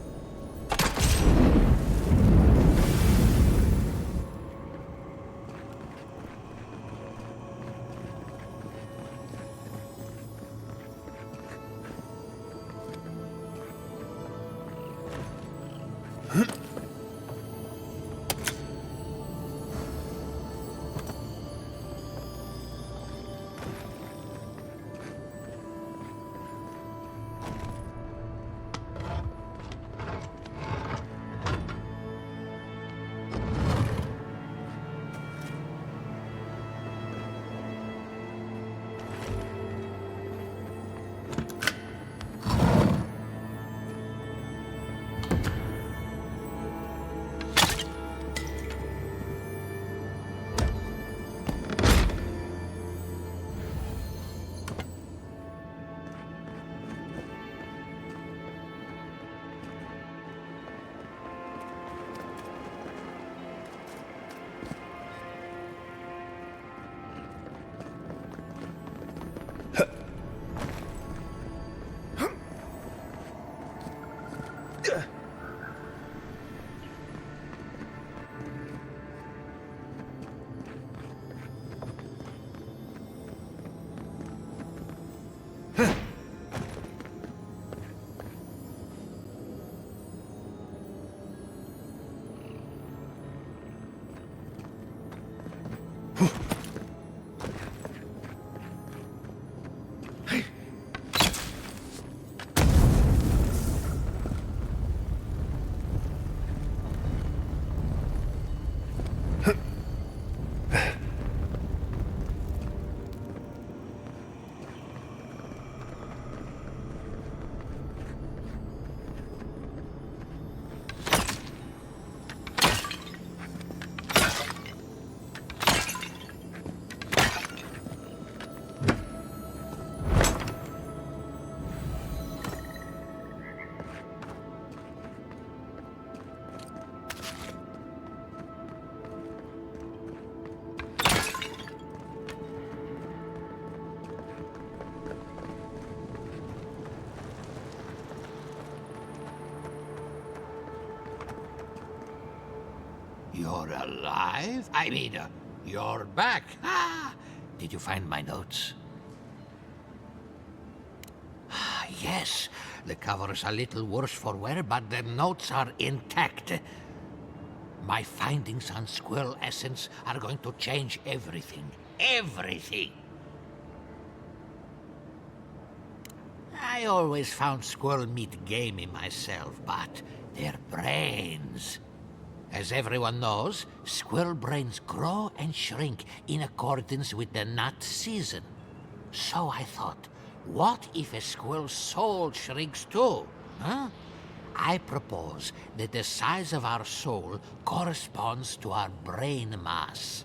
You're alive? I mean, you're back. Ah! Did you find my notes? Ah, yes. The cover's a little worse for wear, but the notes are intact. My findings on squirrel essence are going to change everything. Everything! I always found squirrel meat gamey myself, but their brains... As everyone knows, squirrel brains grow and shrink in accordance with the nut season. So I thought, what if a squirrel's soul shrinks too? Huh? I propose that the size of our soul corresponds to our brain mass.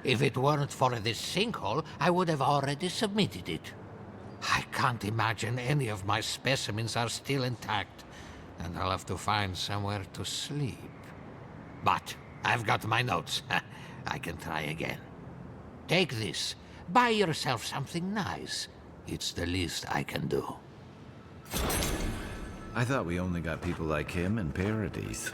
If it weren't for this sinkhole, I would have already submitted it. I can't imagine any of my specimens are still intact, and I'll have to find somewhere to sleep. But I've got my notes. I can try again. Take this. Buy yourself something nice. It's the least I can do. I thought we only got people like him in Paradise.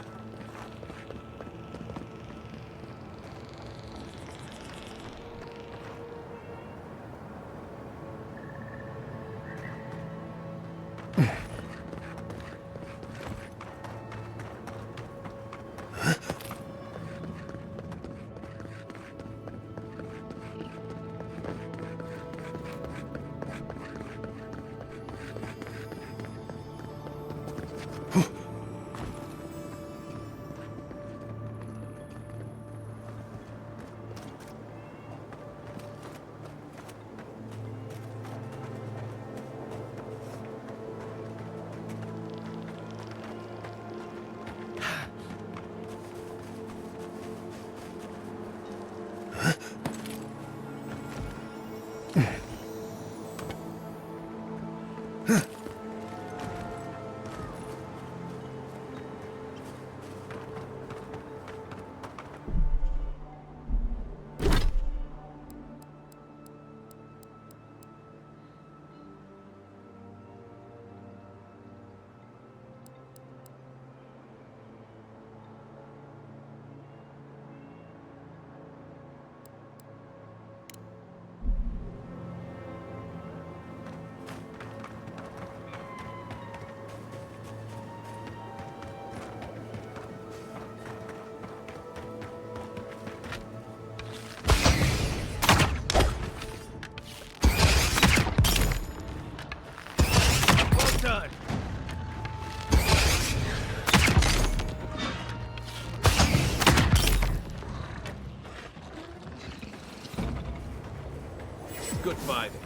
Good fighting.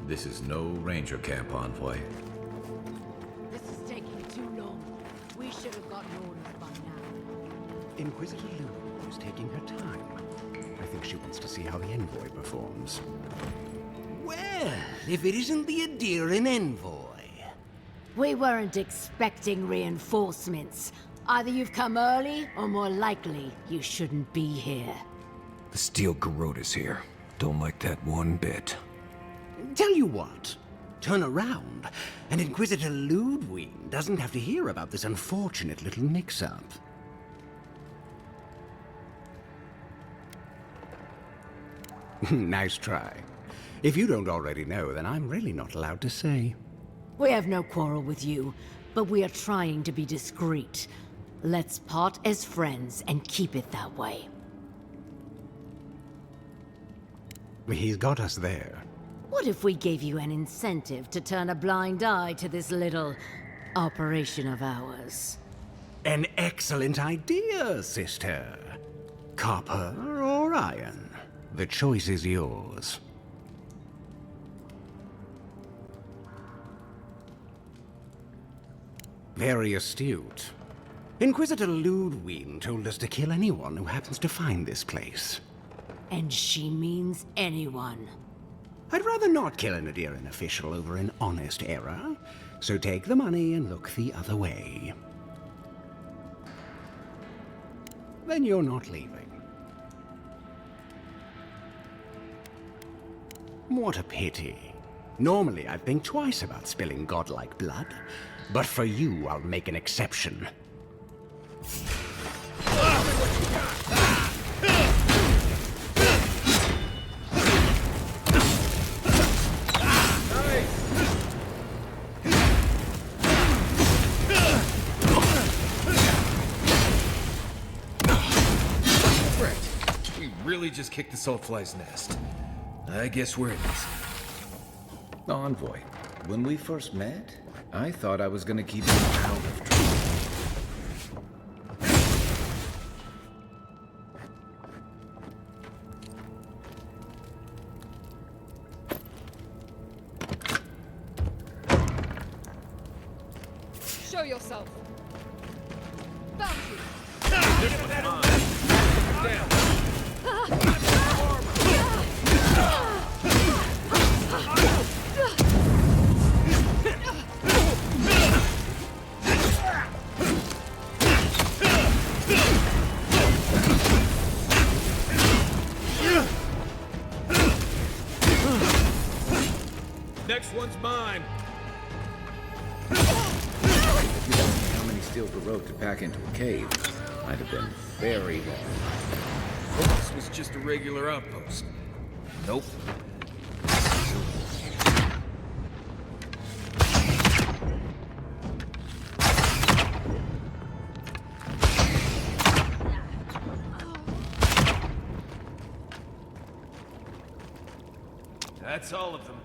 This is no ranger camp, envoy. This is taking too long. We should have gotten orders by now. Inquisitor Lulu is taking her time. I think she wants to see how the envoy performs. Well, if it isn't the Aedyr and envoy. We weren't expecting reinforcements. Either you've come early, or more likely, you shouldn't be here. The steel garrote is here. Don't like that one bit. Tell you what, turn around, and Inquisitor Ludwig doesn't have to hear about this unfortunate little mix-up. Nice try. If you don't already know, then I'm really not allowed to say. We have no quarrel with you, but we are trying to be discreet. Let's part as friends and keep it that way. He's got us there. What if we gave you an incentive to turn a blind eye to this little operation of ours? An excellent idea, sister. Copper or iron? The choice is yours. Very astute. Inquisitor Ludwig told us to kill anyone who happens to find this place. And she means anyone. I'd rather not kill an Aedyr official over an honest error, so take the money and look the other way. Then you're not leaving. What a pity. Normally I'd think twice about spilling godlike blood, but for you I'll make an exception. Really just kicked the saltfly's nest. I guess we're in this. Envoy, when we first met, I thought I was gonna keep you out of trouble. Show yourself. Found you. This one's mine. Down. Next one's mine. If you told me how many steel garrote to pack into a cave, I'd have been very wrong. This was just a regular outpost. Nope. That's all of them.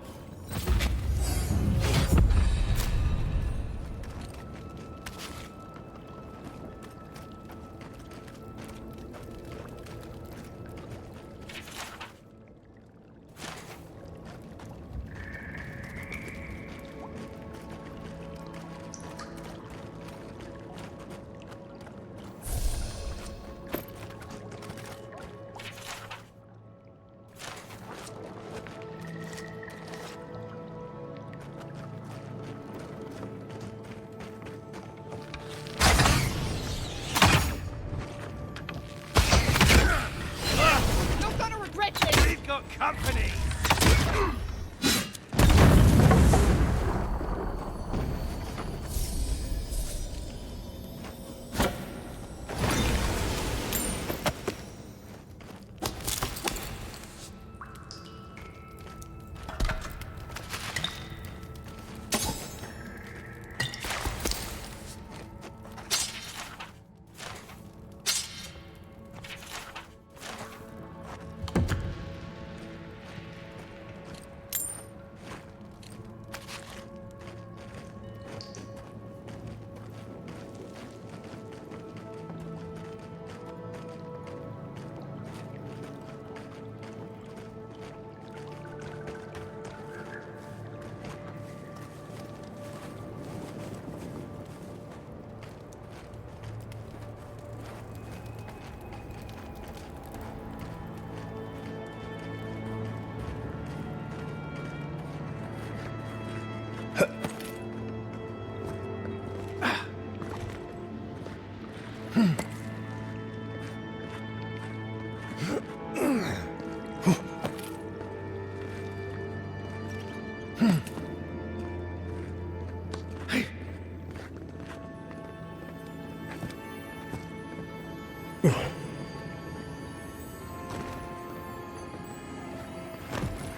We've got company!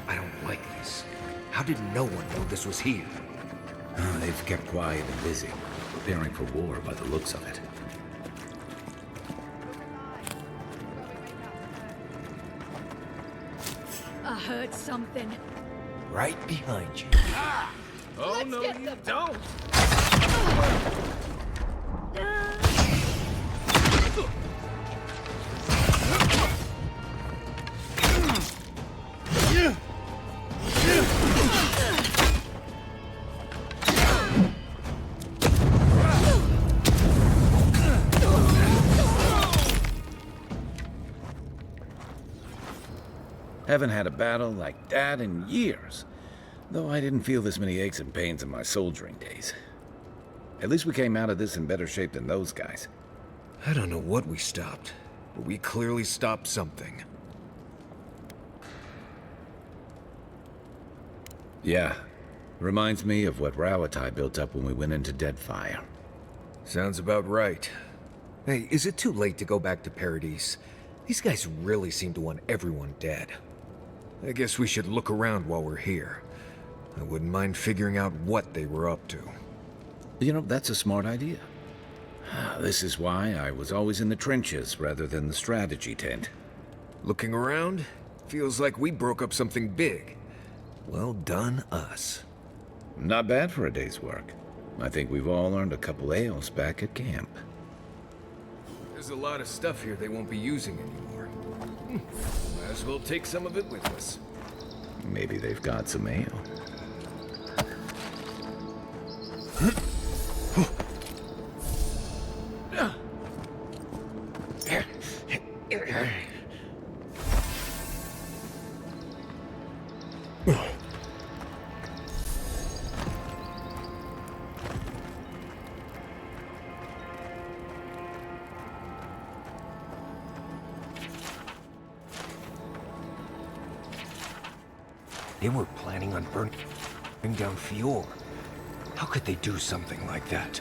I don't like this. How did no one know this was here? They've kept quiet and busy, preparing for war by the looks of it. I heard get something. Right behind you. Oh, Let's no, get you them. don't! Haven't had a battle like that in years. Though I didn't feel this many aches and pains in my soldiering days. At least we came out of this in better shape than those guys. I don't know what we stopped, but we clearly stopped something. Yeah. Reminds me of what Rawatai built up when we went into Deadfire. Sounds about right. Hey, is it too late to go back to Paradise? These guys really seem to want everyone dead. I guess we should look around while we're here. I wouldn't mind figuring out what they were up to. You know, that's a smart idea. This is why I was always in the trenches rather than the strategy tent. Looking around, feels like we broke up something big. Well done, us. Not bad for a day's work. I think we've all earned a couple ales back at camp. There's a lot of stuff here they won't be using anymore. Might as well take some of it with us. Maybe they've got some ale. They were planning on burning down Eora. How could they do something like that?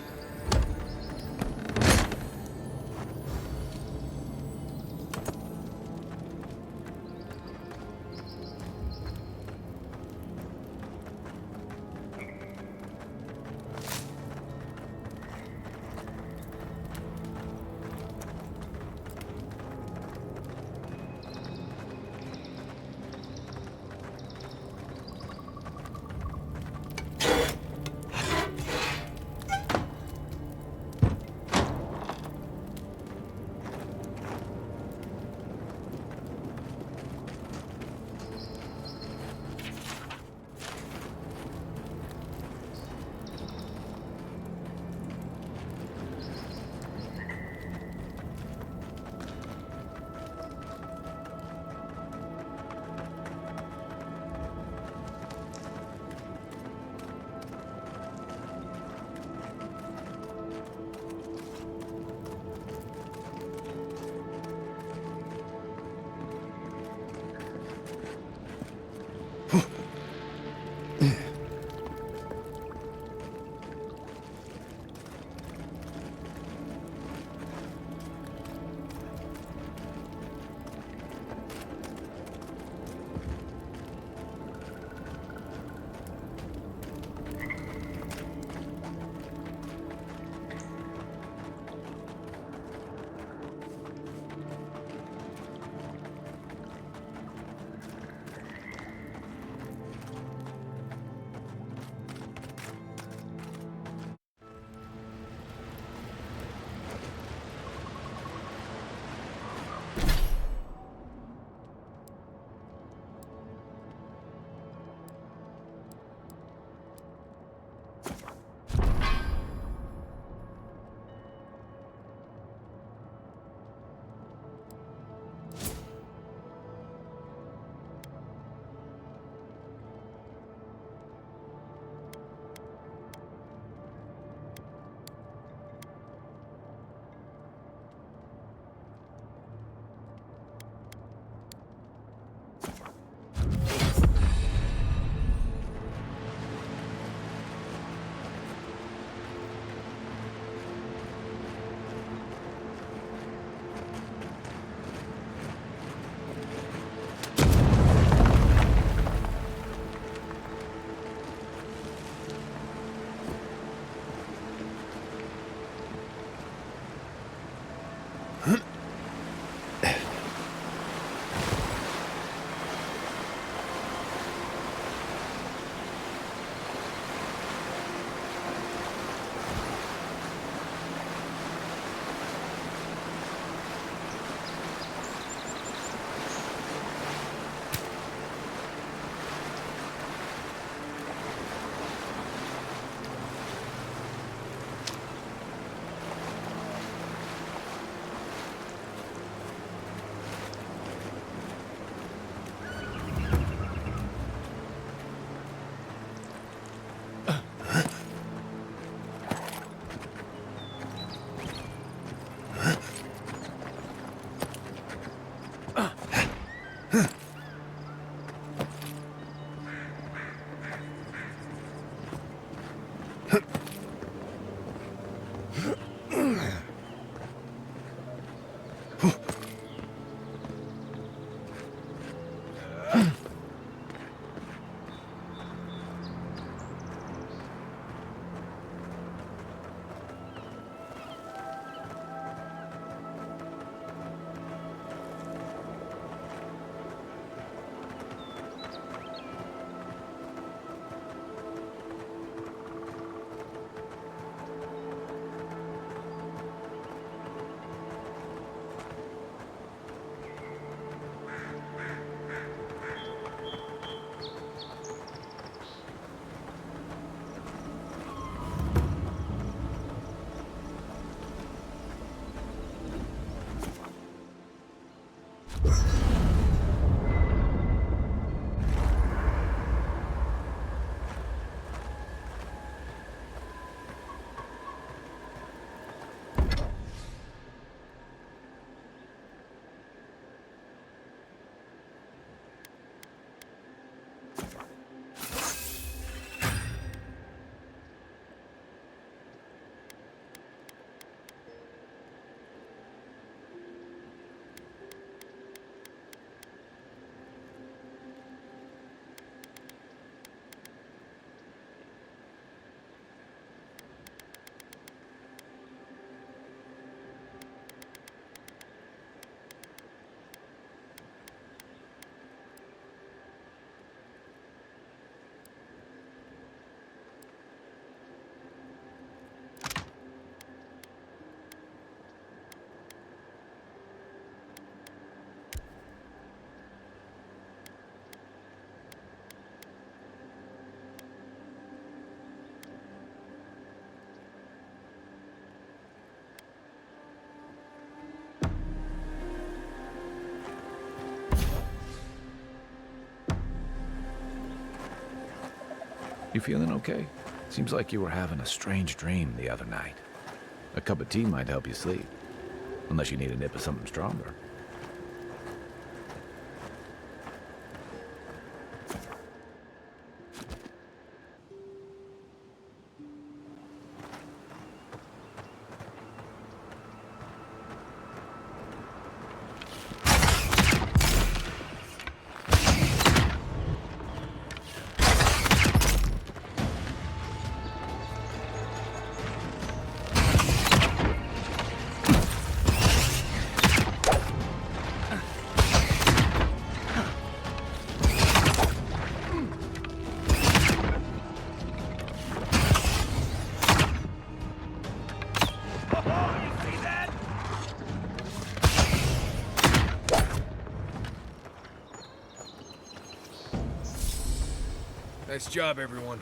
You feeling okay? Seems like you were having a strange dream the other night. A cup of tea might help you sleep. Unless you need a nip of something stronger. Nice job, everyone.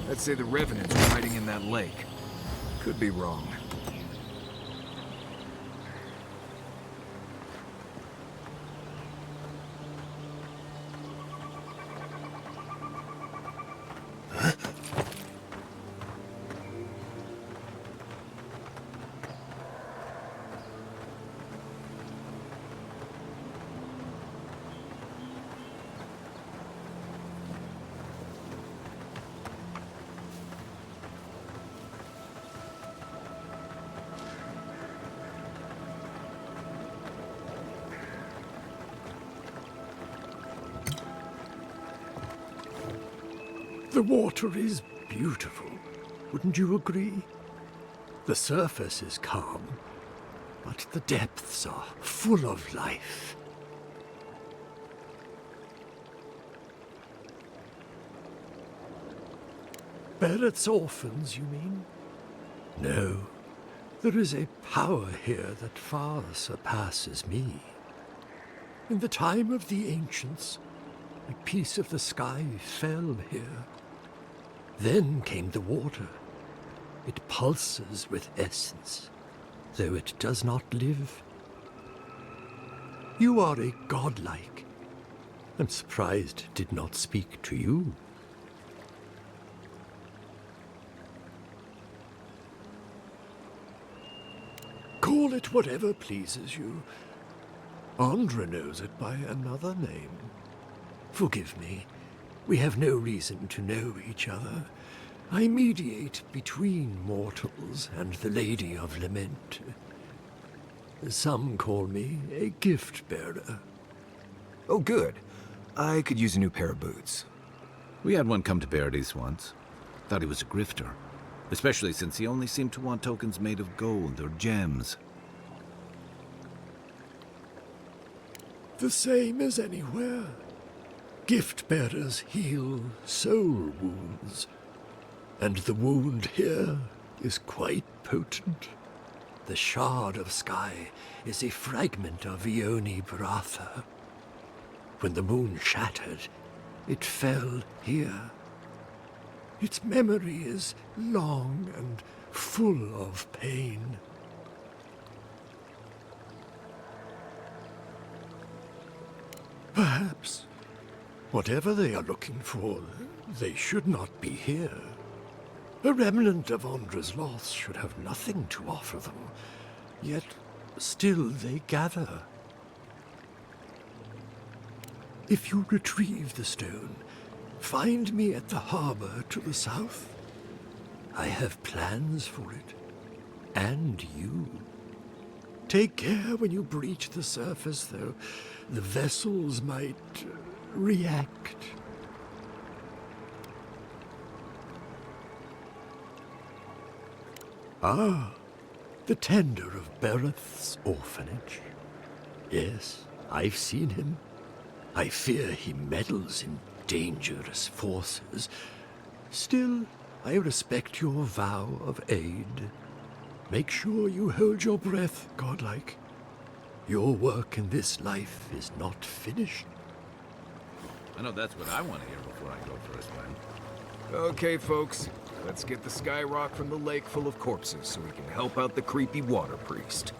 Let's say the Revenants were hiding in that lake. Could be wrong. The water is beautiful, wouldn't you agree? The surface is calm, but the depths are full of life. Barrett's orphans, you mean? No, there is a power here that far surpasses me. In the time of the ancients, a piece of the sky fell here. Then came the water. It pulses with essence, though it does not live. You are a godlike. I'm surprised it did not speak to you. Call it whatever pleases you. Andra knows it by another name. Forgive me. We have no reason to know each other. I mediate between mortals and the Lady of Lament. Some call me a gift-bearer. Oh, good. I could use a new pair of boots. We had one come to Paradise once. Thought he was a grifter. Especially since he only seemed to want tokens made of gold or gems. The same as anywhere. Gift bearers heal soul wounds, and the wound here is quite potent. The shard of sky is a fragment of Ione Bratha. When the moon shattered, it fell here. Its memory is long and full of pain. Perhaps, whatever they are looking for, they should not be here. A remnant of Ondra's loss should have nothing to offer them, yet still they gather. If you retrieve the stone, find me at the harbor to the south. I have plans for it, and you. Take care when you breach the surface, though. The vessels might react. Ah, the tender of Bereth's orphanage. Yes, I've seen him. I fear he meddles in dangerous forces. Still, I respect your vow of aid. Make sure you hold your breath, godlike. Your work in this life is not finished. I know that's what I want to hear before I go for a swim. Okay, folks. Let's get the sky rock from the lake full of corpses so we can help out the creepy water priest.